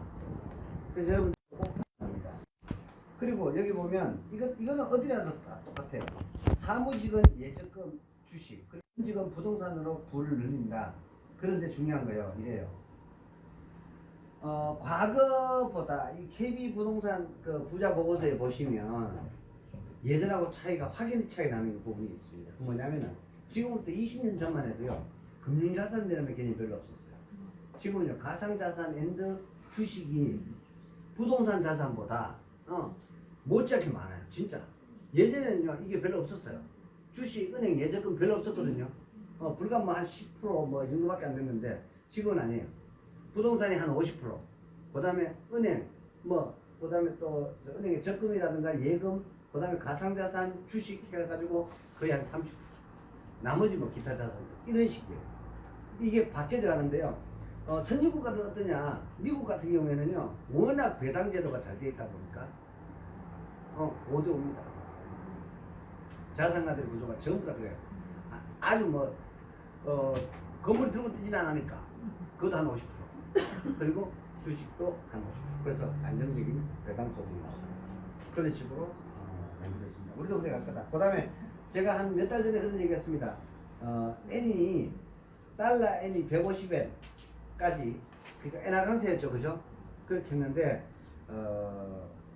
그래서 여러분 꼭 합니다. 그리고 여기 보면 이거는 어디라도 다 똑같아요. 사무직은 예적금 주식, 직은 부동산으로 부를 늘린다. 그런데 중요한 거예요. 이래요. 과거보다 이 KB 부동산 그 부자 보고서에 보시면 예전하고 차이가 확연히 차이 나는 부분이 있습니다. 그 뭐냐면은 지금부터 20년 전만 해도요. 금융자산이라는 개념이 별로 없었어요. 지금은요. 가상자산 앤드 주식이 부동산 자산보다 못지않게 많아요. 진짜. 예전에는요. 이게 별로 없었어요. 주식, 은행, 예적금 별로 없었거든요. 불과 뭐 한 10% 뭐 이 정도밖에 안 됐는데 지금은 아니에요. 부동산이 한 50%, 그 다음에 은행, 그 다음에 또 은행의 적금이라든가 예금, 그 다음에 가상자산, 주식 해가지고 거의 한 30%. 나머지 뭐 기타 자산, 이런 식이에요. 이게 바뀌어져 가는데요. 선진국가들 어떠냐? 미국 같은 경우에는요, 워낙 배당 제도가 잘 되어 있다 보니까, 5대5입니다. 자산가들 구조가 전부 다 그래요. 아주 건물이 들고 뛰진 않으니까, 그것도 한 50%. 그리고 주식도 한 50%. 그래서 안정적인 배당 소득입니다. 그런 식으로 만들어진다. 우리도 그래 갈 거다. 그 다음에 제가 한 몇 달 전에 그런 얘기 했습니다. N이 달러 N이 150엔까지 그러니까 엔화 강세였죠, 그죠? 그렇게 했는데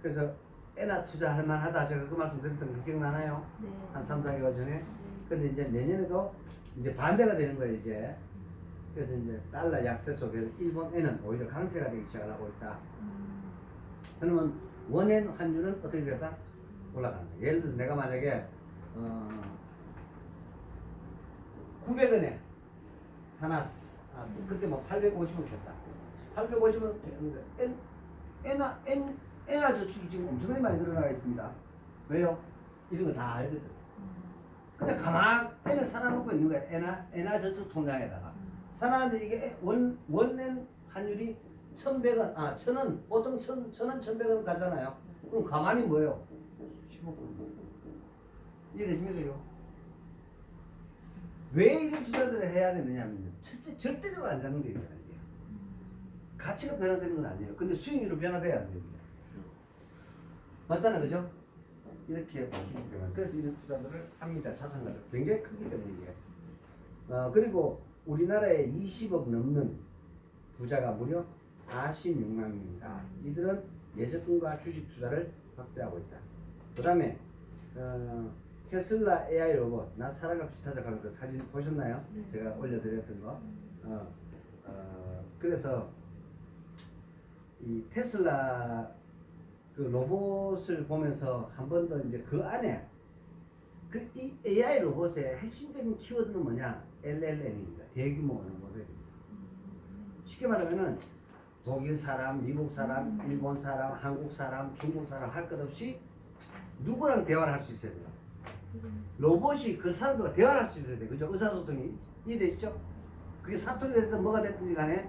그래서 엔화 투자할 만하다. 제가 그 말씀 드렸던 거 기억나나요? 네. 한 3, 4개월 전에. 근데 이제 내년에도 이제 반대가 되는 거예요, 이제. 그래서 이제 달러 약세 속에서 일본 엔은 오히려 강세가 되기 시작을 하고 있다. 그러면 원엔 환율은 어떻게 됐다? 올라가는 거예요. 예를 들어서 내가 만약에 900원에 사놨어. 그때 뭐 850원 켰다. 850원 엔화 저축이 지금 엄청나게 많이 늘어나가 있습니다. 왜요? 이런 거 다 알거든. 근데 가만 엔을 사놔놓고 있는 거야. 엔화 저축 통장에다가. 사놨는데 이게 원엔 환율이 1100원, 1000원, 보통 1000원, 1100원 가잖아요. 그럼 가만히 뭐예요? 15분. 이해되십니까? 왜 이런 투자들을 해야 되느냐면요. 첫째, 절대적으로 안 잡는 게 있잖아요. 가치가 변화되는 건 아니에요. 근데 수익률은 변화돼야 안 됩니다. 맞잖아요, 그죠? 이렇게 바뀌기 때문에. 그래서 이런 투자들을 합니다. 자산가들. 굉장히 크기 때문에 이게. 그리고 우리나라에 20억 넘는 부자가 무려 46만 명입니다. 이들은 예적금과 주식 투자를 확대하고 있다. 그 다음에 테슬라 AI 로봇, 나 사람과 비슷하다고 하는 그 사진 보셨나요? 네. 제가 올려드렸던 거. 그래서 이 테슬라 그 로봇을 보면서 한 번 더 이제 그 안에 이 AI 로봇의 핵심적인 키워드는 뭐냐? LLM입니다. 대규모 언어 모델입니다. 쉽게 말하면은 독일 사람, 미국 사람, 일본 사람, 한국 사람, 중국 사람 할 것 없이 누구랑 대화를 할 수 있어야 돼요. 로봇이 그 사람들과 대화를 할 수 있어야 돼요. 그죠? 의사소통이 이해되시죠? 그게 사투리가 됐든 뭐가 됐든지 간에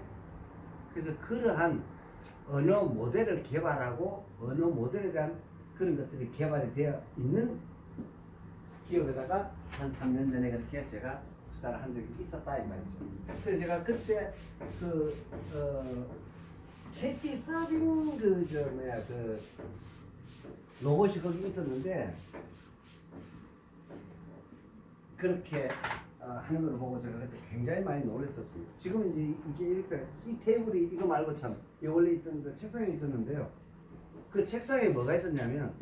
그래서 그러한 언어 모델을 개발하고 언어 모델에 대한 그런 것들이 개발이 되어 있는 기업에다가 한 3년 전에 그렇게 제가 투자를 한 적이 있었다 이 말이죠. 그래서 제가 그때 KT 서빙 그 로봇이 거기 있었는데 그렇게 하는 걸 보고 제가 그때 굉장히 많이 놀랐었습니다. 지금은 이제 이게 이렇게 이 테이블이 이거 말고 참 원래 있던 그 책상에 있었는데요. 그 책상에 뭐가 있었냐면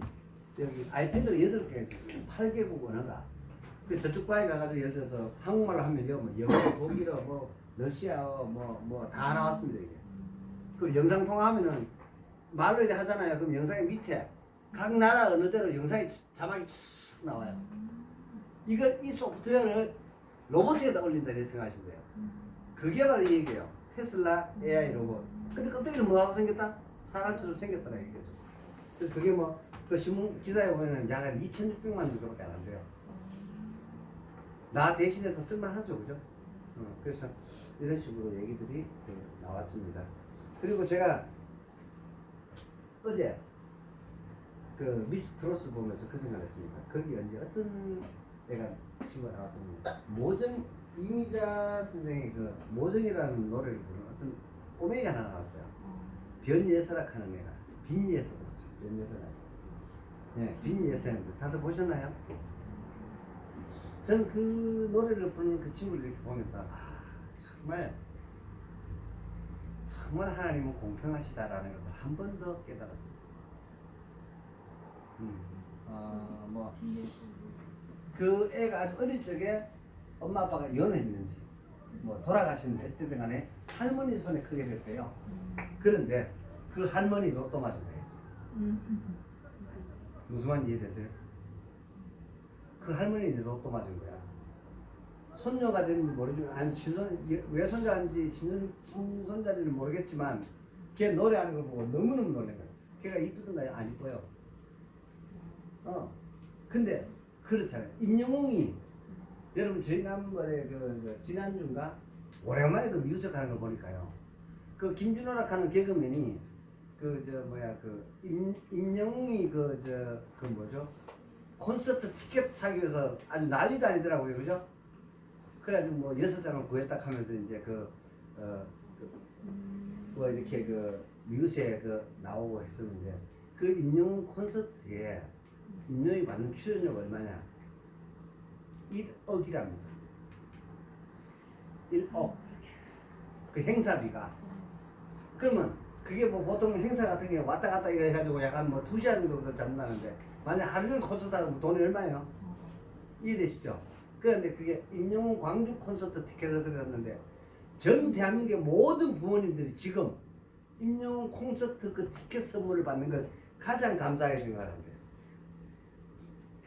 여기 아이패드가 8개가 있었어요. 8개국 언어가. 그 저쪽 방에 가가지고 예를 들어서 한국말로 하면 뭐 영어, 독일어, 뭐 러시아어, 뭐 다 나왔습니다 이게. 그 영상 통화하면은 말로 이렇게 하잖아요. 그럼 영상의 밑에 각 나라 언어대로 영상이 자막이 쭉 나와요. 이 소프트웨어를 로봇에다 올린다 이렇게 생각하시면 돼요. 그게 바로 이 얘기예요. 테슬라 AI 로봇. 근데 껍데기는 뭐하고 생겼다? 사람처럼 생겼더라 이거죠. 그래서 그게 뭐 그 신문 기사에 보면은 약 2,600만 정도밖에 안 돼요. 나 대신해서 쓸만하죠, 그죠? 그래서 이런 식으로 얘기들이 나왔습니다. 그리고 제가 어제 그 미스 트롯을 보면서 그 생각을 했습니다. 거기 이제 어떤 애가 친구가 나왔습니다. 모정 이미자 선생의 그 모정이라는 노래를 부르는 어떤 꼬맹이가 하나 나왔어요. 변예서락 하는 애가 빈예서 그렇죠. 변예서락. 네, 빈예서인데 다들 보셨나요? 저는 그 노래를 부르는 그 친구를 이렇게 보면서 정말 하나님은 공평하시다라는 것을 한 번 더 깨달았습니다. 뭐 그 애가 아주 어릴 적에 엄마 아빠가 이혼했는지 뭐 돌아가셨는지 어쨌든 간에 할머니 손에 크게 됐대요. 그런데 그 할머니 로또 맞은 거예요. 무슨 말인지 이해되세요? 그 할머니 로또 맞은 거야. 손녀가 되는지 모르지만 아니 외손자인지 친손자인지는 모르겠지만 걔 노래하는 걸 보고 너무너무 놀란 거야. 걔가 이쁘던가요? 안 이뻐요. 근데 그렇잖아요. 임영웅이 여러분 지난번에 그 지난주인가 오랜만에 그 뮤직 하는 걸 보니까요. 그 김준호락 하는 개그맨이 임영웅이 그 뭐죠? 콘서트 티켓 사기 위해서 아주 난리도 아니더라고요, 그죠? 그래가지고 뭐 6장을 구했다 하면서 이제 뭐 이렇게 그 뮤직에 나오고 했었는데 그 임영웅 콘서트에 임영웅이 받는 출연료가 얼마냐? 1억이랍니다. 1억. 그 행사비가. 그러면 그게 뭐 보통 행사 같은 게 왔다 갔다 이거 해가지고 약간 뭐 2시간 정도 잡는다는데 만약 하루 종일 콘서트 하면 돈이 얼마예요? 이해되시죠? 그런데 그게 임영웅 광주 콘서트 티켓을 그렸는데 전 대한민국의 모든 부모님들이 지금 임영웅 콘서트 그 티켓 선물을 받는 걸 가장 감사하게 생각하는데요.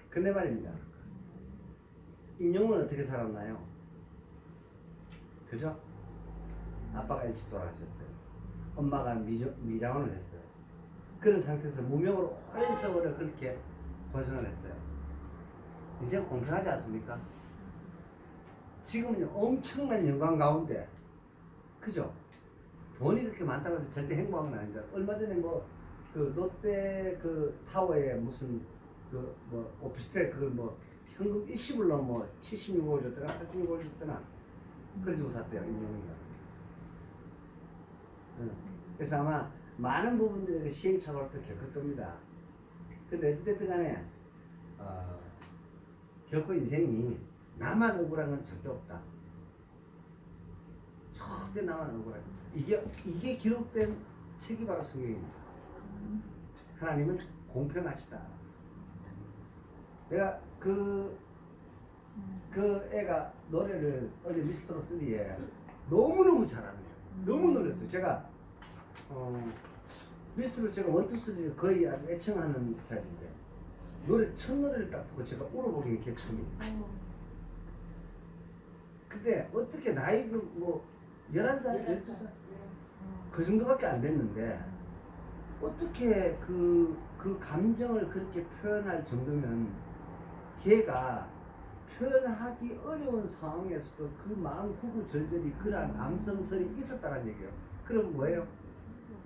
근데 말입니다. 임영웅은 어떻게 살았나요? 그죠? 아빠가 일찍 돌아가셨어요. 엄마가 미장원을 했어요. 그런 상태에서 무명으로 오랜 세월을 그렇게 고생을 했어요. 이제 공평하지 않습니까? 지금은 엄청난 영광 가운데, 그죠? 돈이 그렇게 많다고 해서 절대 행복한 건 아닙니다. 얼마 전에 그 롯데 그 타워에 무슨 뭐 오피스텔 그걸 뭐 현금 일시불로 뭐 76억 줬더나 86억 줬더나 그래가지고 샀대요, 임영웅이가. 그래서 아마 많은 부분들이 시행착오를 또 겪을 겁니다. 근데 어찌됐든 간에 결코 인생이 나만 억울한 건 절대 없다. 절대 나만 억울한 이게 기록된 책이 바로 성경입니다. 하나님은 공평하시다. 내가 그 애가 노래를 어제 미스터로 3에 너무너무 잘하는 거예요. 너무 놀랐어요. 제가 미스터로 제가 1, 2, 3를 거의 아주 애청하는 스타일인데 첫 노래를 딱 듣고 제가 울어보긴 게 처음이에요. 근데 어떻게 나이 11살? 12살? 그 정도밖에 안 됐는데 어떻게 그 감정을 그렇게 표현할 정도면 걔가 표현하기 어려운 상황에서도 그 마음 구구절절이 그러한 감성설이 있었다는 얘기예요. 그럼 뭐예요?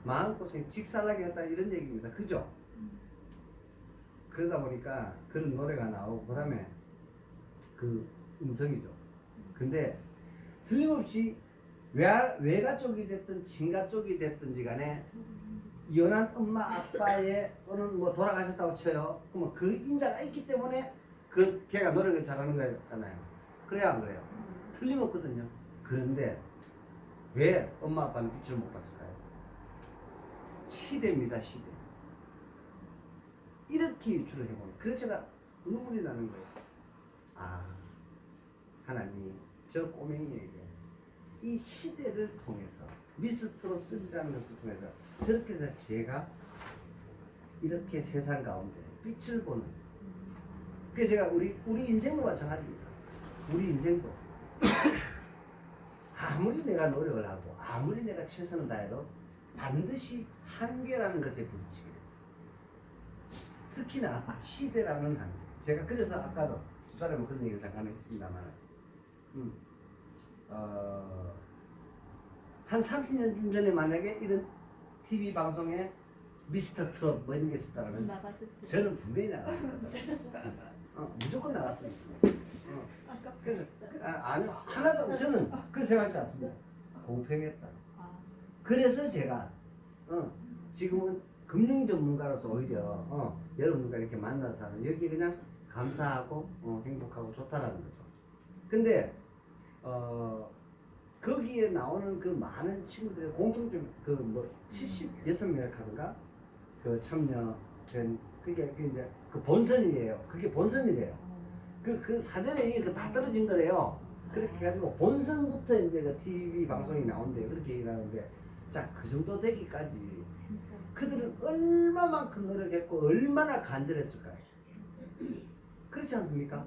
마음고생 직살나게 했다 이런 얘기입니다. 그죠? 그러다 보니까 그런 노래가 나오고 그 다음에 그 음성이죠. 근데 틀림없이 외가 쪽이 됐든 친가 쪽이 됐든지 간에 연한 엄마 아빠의 또는 뭐 돌아가셨다고 쳐요. 그러면 그 인자가 있기 때문에 걔가 노래를 잘하는 거잖아요. 그래야 안 그래요? 틀림없거든요. 그런데 왜 엄마 아빠는 빛을 못 봤을까요? 시대입니다, 시대. 이렇게 유출을 해보면 그래서 제가 눈물이 나는 거예요. 아, 하나님이 저 꼬맹이에게 이 시대를 통해서 미스트롯3라는 것을 통해서 저렇게 해서 제가 이렇게 세상 가운데 빛을 보는, 그래서 제가 우리 인생도 마찬가지입니다. 우리 인생도 아무리 내가 노력을 하고 아무리 내가 최선을 다해도 반드시 한계라는 것에 부딪히게 됩니다. 특히나 시대라는 한계. 제가 그래서 아까도 집사람은 그런 얘기를 잠깐 했습니다만 한 30년 전에 만약에 이런 TV 방송에 미스터 트롯 뭐 이런 게 있었다면 나갔을 때. 저는 분명히 나갔습니다. 무조건 나갔습니다. 그래서 아니 하나도 저는 그렇게 생각하지 않습니다. 공평했다. 아, 그래서 제가 지금은 금융 전문가로서 오히려 여러분들과 이렇게 만나서 하는 여기 그냥 감사하고 행복하고 좋다라는 거죠. 근데 거기에 나오는 그 많은 친구들의 공통점 그 뭐 76명 하던가 그 참여된 그게 이제 그 본선이래요. 그게 본선이래요. 그 사전에 이게 다 떨어진 거래요. 그렇게 해가지고 본선부터 이제 그 TV 방송이 나온대 그렇게 얘기를 하는데 자 그 정도 되기까지 진짜. 그들은 얼마만큼 노력했고 얼마나 간절했을까요? 그렇지 않습니까?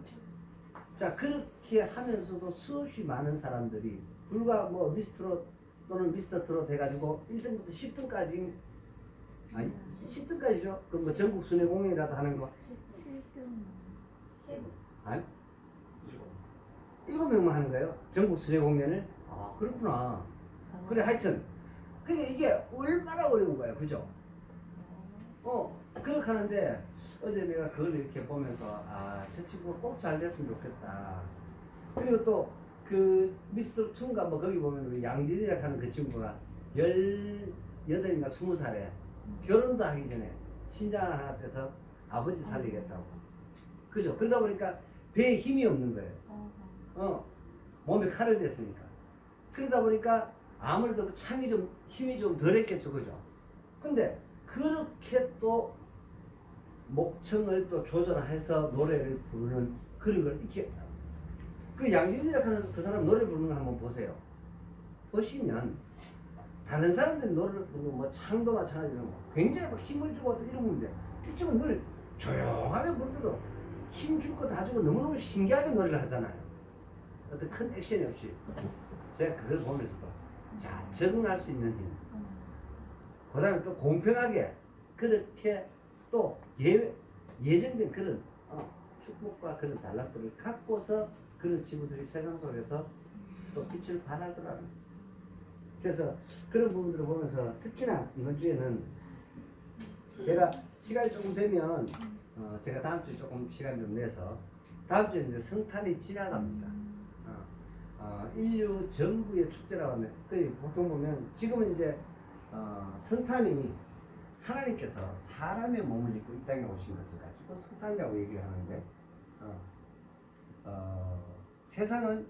자 그렇게 하면서도 수없이 많은 사람들이 불과 뭐 미스트롯 또는 미스터 트롯 해가지고 1등부터 10등까지 아니 10등까지죠? 그 뭐 전국 순회 공연이라도 하는 거 7등. 아니 7명만 하는 거예요? 전국 순회 공연을? 아 그렇구나. 그래 하여튼 그러니까 이게 얼마나 어려운 거야 그죠? 그렇게 하는데 어제 내가 그걸 이렇게 보면서 아 저 친구가 꼭 잘 됐으면 좋겠다. 그리고 또 그 미스터 툰가 뭐 거기 보면 우리 양진이라고 하는 그 친구가 18인가 20살에 결혼도 하기 전에 신장을 하나 떼서 아버지 살리겠다고. 그죠? 그러다 보니까 배에 힘이 없는 거예요. 몸에 칼을 댔으니까. 그러다 보니까 아무래도 그 참이 좀 힘이 좀 덜했겠죠, 그죠? 근데 그렇게 또 목청을 또 조절해서 노래를 부르는 그런 걸 이렇게 그 양진이라고 하는 그 사람 노래 부르는 거 한번 보세요. 보시면 다른 사람들이 노래를 부르고 뭐 창도 마찬가지로 뭐 굉장히 막 힘을 주고 어떤 이런 건데 이 친구는 노래 조용하게 부르도 힘 줄 거 다 주고 너무너무 신기하게 노래를 하잖아요. 어떤 큰 액션이 없이 제가 그걸 보면서도 자 적응할 수 있는 힘 그 다음에 또 공평하게 그렇게 또 예정된 그런 축복과 그런 단락들을 갖고서 그런 친구들이 세상 속에서 또 빛을 발하더라는. 그래서 그런 부분들을 보면서 특히나 이번 주에는 제가 시간이 조금 되면 제가 다음 주에 조금 시간 좀 내서 다음 주에 이제 성탄이 지나갑니다. 인류 전부의 축제라고 하면 보통 보면 지금은 이제 성탄이 하나님께서 사람의 몸을 입고 이 땅에 오신 것을 가지고 성탄이라고 얘기를 하는데 세상은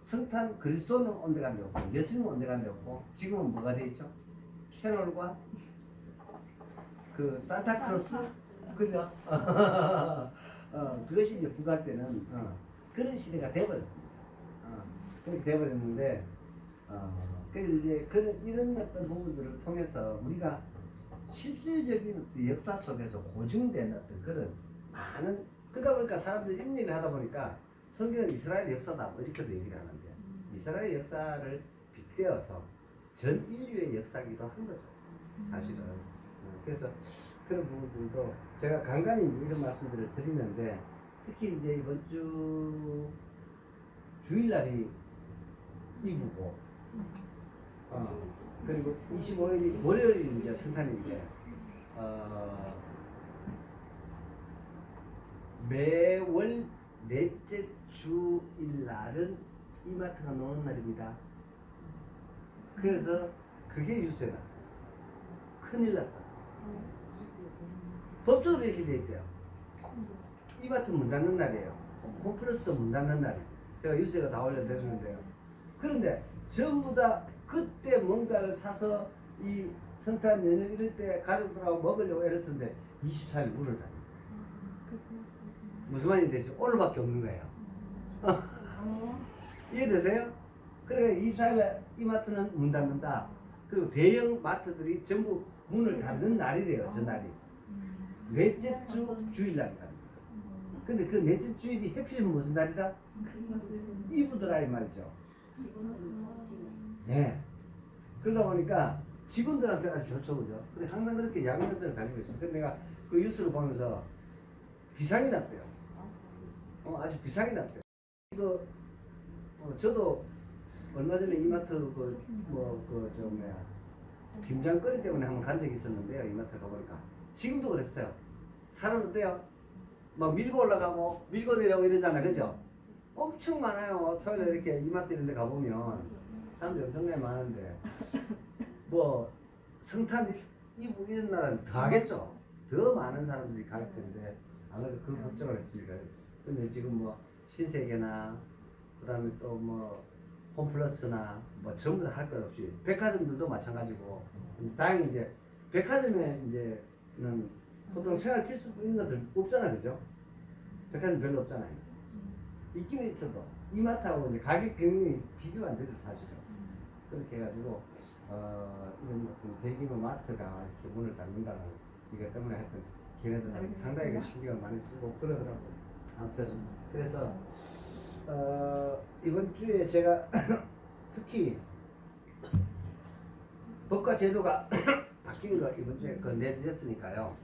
성탄 그리스도는 온데간데 없고 예수님은 온데간데 없고 지금은 뭐가 돼 있죠? 캐롤과 그 산타크로스 그죠? 그것이 이제 부각되는 그런 시대가 되어버렸습니다. 그렇게 되어버렸는데 그래서 이제 이런 어떤 부분들을 통해서 우리가 실질적인 역사 속에서 고증된 어떤 그런 많은 그러다 보니까 사람들이 이런 얘기를 하다 보니까 성경은 이스라엘 역사다 뭐 이렇게도 얘기를 하는데 이스라엘 역사를 빗대어서 전 인류의 역사기도 한 거죠 사실은. 그래서 그런 부분들도 제가 간간히 이제 이런 말씀들을 드리는데 특히 이제 이번 주 주일날이 이브고 그리고 25일이 월요일이 이제 성탄인데 매월 넷째 주일 날은 이마트가 노는 날입니다. 그래서 그게 뉴스에 났어요. 큰일 났다. 법적으로 이렇게 돼 있대요. 이마트 문 닫는 날이에요. 홈플러스도 문 닫는 날이에요. 제가 뉴스에가 다 올려드리는데요. 그런데 전부 다 그때 뭔가를 사서 이 성탄 연휴 이럴 때 가족들하고 먹으려고 애를 쓰는데 24일 문을 닫는 거예요. 그래서 무슨 말인지 되시죠? 오늘밖에 없는 거예요. 이해되세요? 그래 24일에 이마트는 문 닫는다. 그리고 대형 마트들이 전부 문을 닫는 날이래요. 저 날이. 넷째 주 주일날이다. 근데 그 넷째 주일이 해필이면 무슨 날이다? 이브더라 이 말이죠. 네. 그러다 보니까 직원들한테는 아주 좋죠, 그죠? 근데 항상 그렇게 양면성을 가지고 있어요. 근데 내가 그 뉴스를 보면서 비상이 났대요. 아주 비상이 났대요. 이거 저도 얼마 전에 이마트 김장거리 때문에 한번 간 적이 있었는데요. 이마트 가보니까 지금도 그랬어요. 사람 어때요? 막 밀고 올라가고 밀고 내려오고 이러잖아요, 그죠? 엄청 많아요. 토요일에 이렇게 이마트 이런 데 가보면 사람들이 엄청나게 많은데 뭐 성탄 이브 이런 날은 더 하겠죠. 더 많은 사람들이 갈 텐데 아무래도 그 걱정을 했습니다. 근데 지금 뭐 신세계나 그다음에 또 뭐 홈플러스나 뭐 전부 다 할 것 없이 백화점들도 마찬가지고 다행히 이제 백화점에 이제는 보통 생활 필수품 이런 것들 없잖아요, 그죠? 백화점 별로 없잖아요. 있기는 있어도 이마트하고 이제 가격 경쟁이 비교가 안 되죠, 사실은. 그렇게 해가지고 이런 어떤 대규모 마트가 이렇게 문을 닫는다는 이것 때문에 하여튼 걔네들 상당히 그 신경을 많이 쓰고 그러더라고요. 아무튼 그래서 이번 주에 제가 특히 법과 제도가 바뀌는 걸 이번 주에 내드렸으니까요.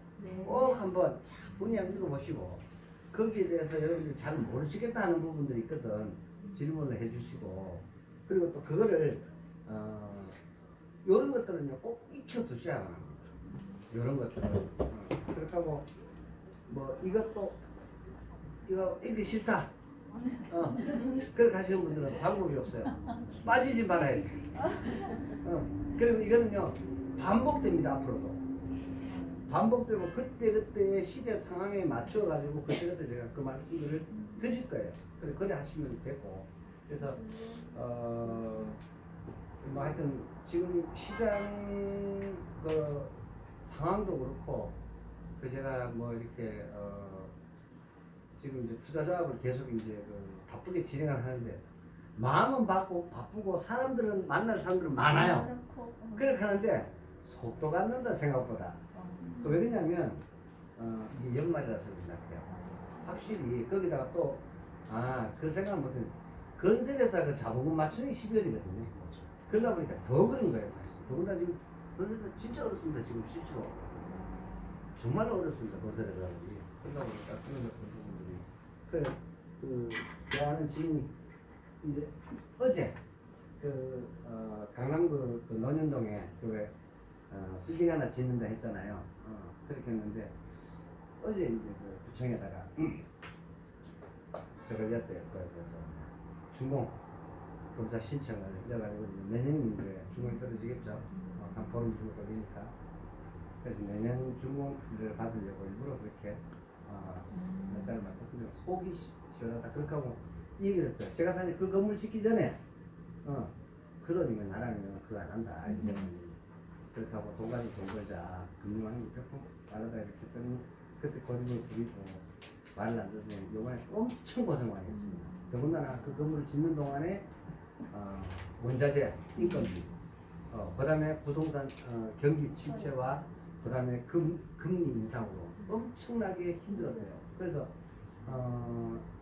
꼭 한번 차분히 한번 읽어보시고 거기에 대해서 여러분들이 잘 모르시겠다 하는 부분들이 있거든. 질문을 해주시고 그리고 또 그거를 이런 것들은요 꼭 익혀두셔야 합니다. 이런 것들은 그렇게 하고 뭐 이것도 이거 읽기 싫다 그렇게 하시는 분들은 방법이 없어요. 빠지지 말아야지. 그리고 이거는요 반복됩니다. 앞으로도 반복되고 그때그때의 시대 상황에 맞춰 가지고 그때그때 제가 그 말씀들을 드릴 거예요. 그래 하시면 되고 그래서 뭐 하여튼 지금 시장 그 상황도 그렇고 그 제가 뭐 이렇게 지금 이제 투자 조합을 계속 이제 바쁘게 진행을 하는데 마음은 바쁘고 사람들은 만날 사람들은 많아요. 그렇게 하는데 속도가 안 난다 생각보다. 또 왜 그러냐면 이게 연말이라서 그런 것 같아요. 확실히 거기다가 또 그 생각을 못했는데 건설회사 그 자본금 맞추는 게 12월이거든요. 그러다 보니까 더 그런 거예요 사실. 더군다나 지금 건설회사 진짜 어렵습니다. 지금 실제로 정말 어렵습니다. 건설회사들이. 그러다 보니까 그런 부분들이 대하는 지금 이제 어제 강남구 논현동에 빌딩 하나 짓는다 했잖아요. 그렇게 했는데 어제 이제 구청에다가 저걸 냈대요. 준공 검사 신청을 해가지고 내년 이제 준공이 떨어지겠죠. 한 보름 정도 걸리니까. 그래서 내년 준공을 받으려고 일부러 그렇게 날짜를 말씀드리고 속이 시원하다 그렇게 하고 이 얘기를 했어요. 제가 사실 그 건물 짓기 전에 그 돈이면 나라면 그거 안 한다. 이제 그렇게 하고 돈 가지고 돈 벌자. 금융하는 게 벽통 나라다 이렇게 했더니 그때 거짓말 부리고 말을 안 듣으면 요번에 엄청 고생 많이 했습니다. 더군다나 그 건물을 짓는 동안에 원자재 인건비 그 다음에 부동산 경기 침체와 그 다음에 금리 인상으로 엄청나게 힘들었대요. 그래서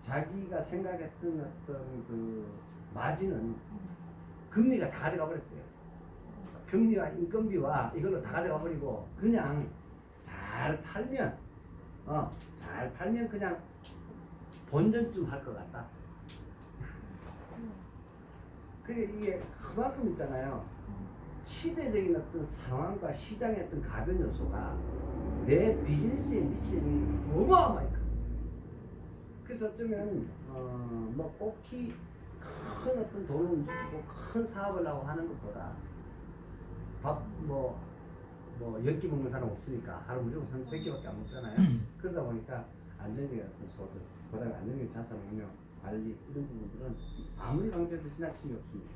자기가 생각했던 어떤 그 마진은 금리가 다 가져가 버렸대요. 금리와 인건비와 이걸로 다 가져가 버리고 그냥 잘 팔면 그냥 본전쯤 할 것 같다. 그게 이게 그만큼 있잖아요. 시대적인 어떤 상황과 시장의 어떤 가변 요소가 내 비즈니스에 미치는 어마어마해. 그래서 어쩌면 뭐 꼭히 큰 어떤 돈을 움직이고 큰 사업을 하고 하는 것보다 밥 뭐 10끼 먹는 사람 없으니까 하루 무조건 3끼밖에 안 먹잖아요. 그러다 보니까 안정적인 어떤 소득, 그 다음에 안정적인 자산 운용, 관리 이런 부분들은 아무리 강조해도 지나침이 없습니다.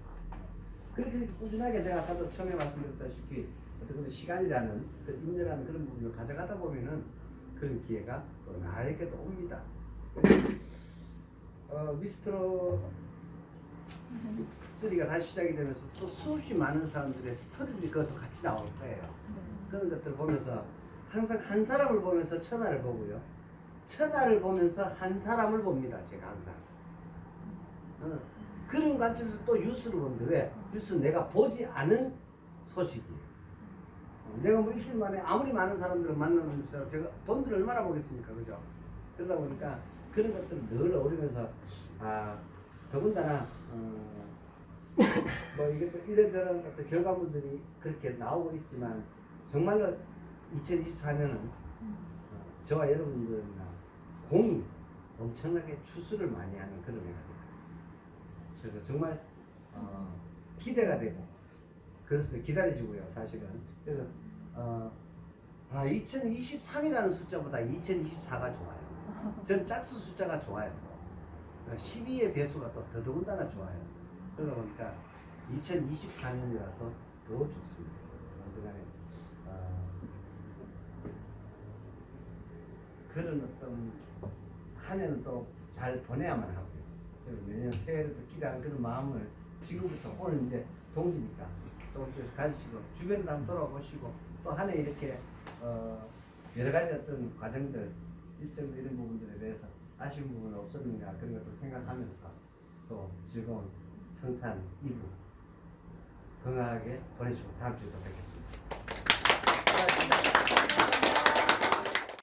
그렇게 꾸준하게 제가 아까도 처음에 말씀드렸다시피 어떤 시간이라는 인내라는 그런 부분을 가져가다 보면은 그런 기회가 또 나에게도 옵니다. 미스트로 3가 다시 시작이 되면서 또 수없이 많은 사람들의 스토리들이 그것도 같이 나올 거예요. 그런 것들을 보면서 항상 한 사람을 보면서 천하를 보고요. 천하를 보면서 한 사람을 봅니다. 제가 항상. 그런 관점에서 또 뉴스를 보는데 왜? 뉴스는 내가 보지 않은 소식이에요. 내가 뭐 일주일 만에 아무리 많은 사람들을 만나면서 제가 본들 얼마나 보겠습니까? 그죠? 그러다 보니까 그런 것들을 늘 어우리면서 더군다나 뭐 이게 또 이런저런 어떤 결과물들이 그렇게 나오고 있지만 정말로 2024년은 저와 여러분들이나 공이 엄청나게 추수를 많이 하는 그런 해가 됩니다. 그래서 정말 기대가 되고 그렇습니다. 기다려지고요, 사실은. 그래서 2023이라는 숫자보다 2024가 좋아요. 전 짝수 숫자가 좋아요. 12의 배수가 또 더더군다나 좋아요. 그러다 보니까 2024년이라서 더 좋습니다. 그다음에 그런 어떤 한 해는 또 잘 보내야만 하고요. 그리고 내년 새해를 또 기대하는 그런 마음을 지금부터 오늘 이제 동지니까 조금씩 가지시고 주변도 한번 돌아보시고 또 한 해 이렇게 여러 가지 어떤 과정들 일정도 이런 부분들에 대해서 아쉬운 부분은 없었는가 그런 것도 생각하면서 또 즐거운 성탄 이브 건강하게 보내시고 다음 주에 또 뵙겠습니다. 감사합니다.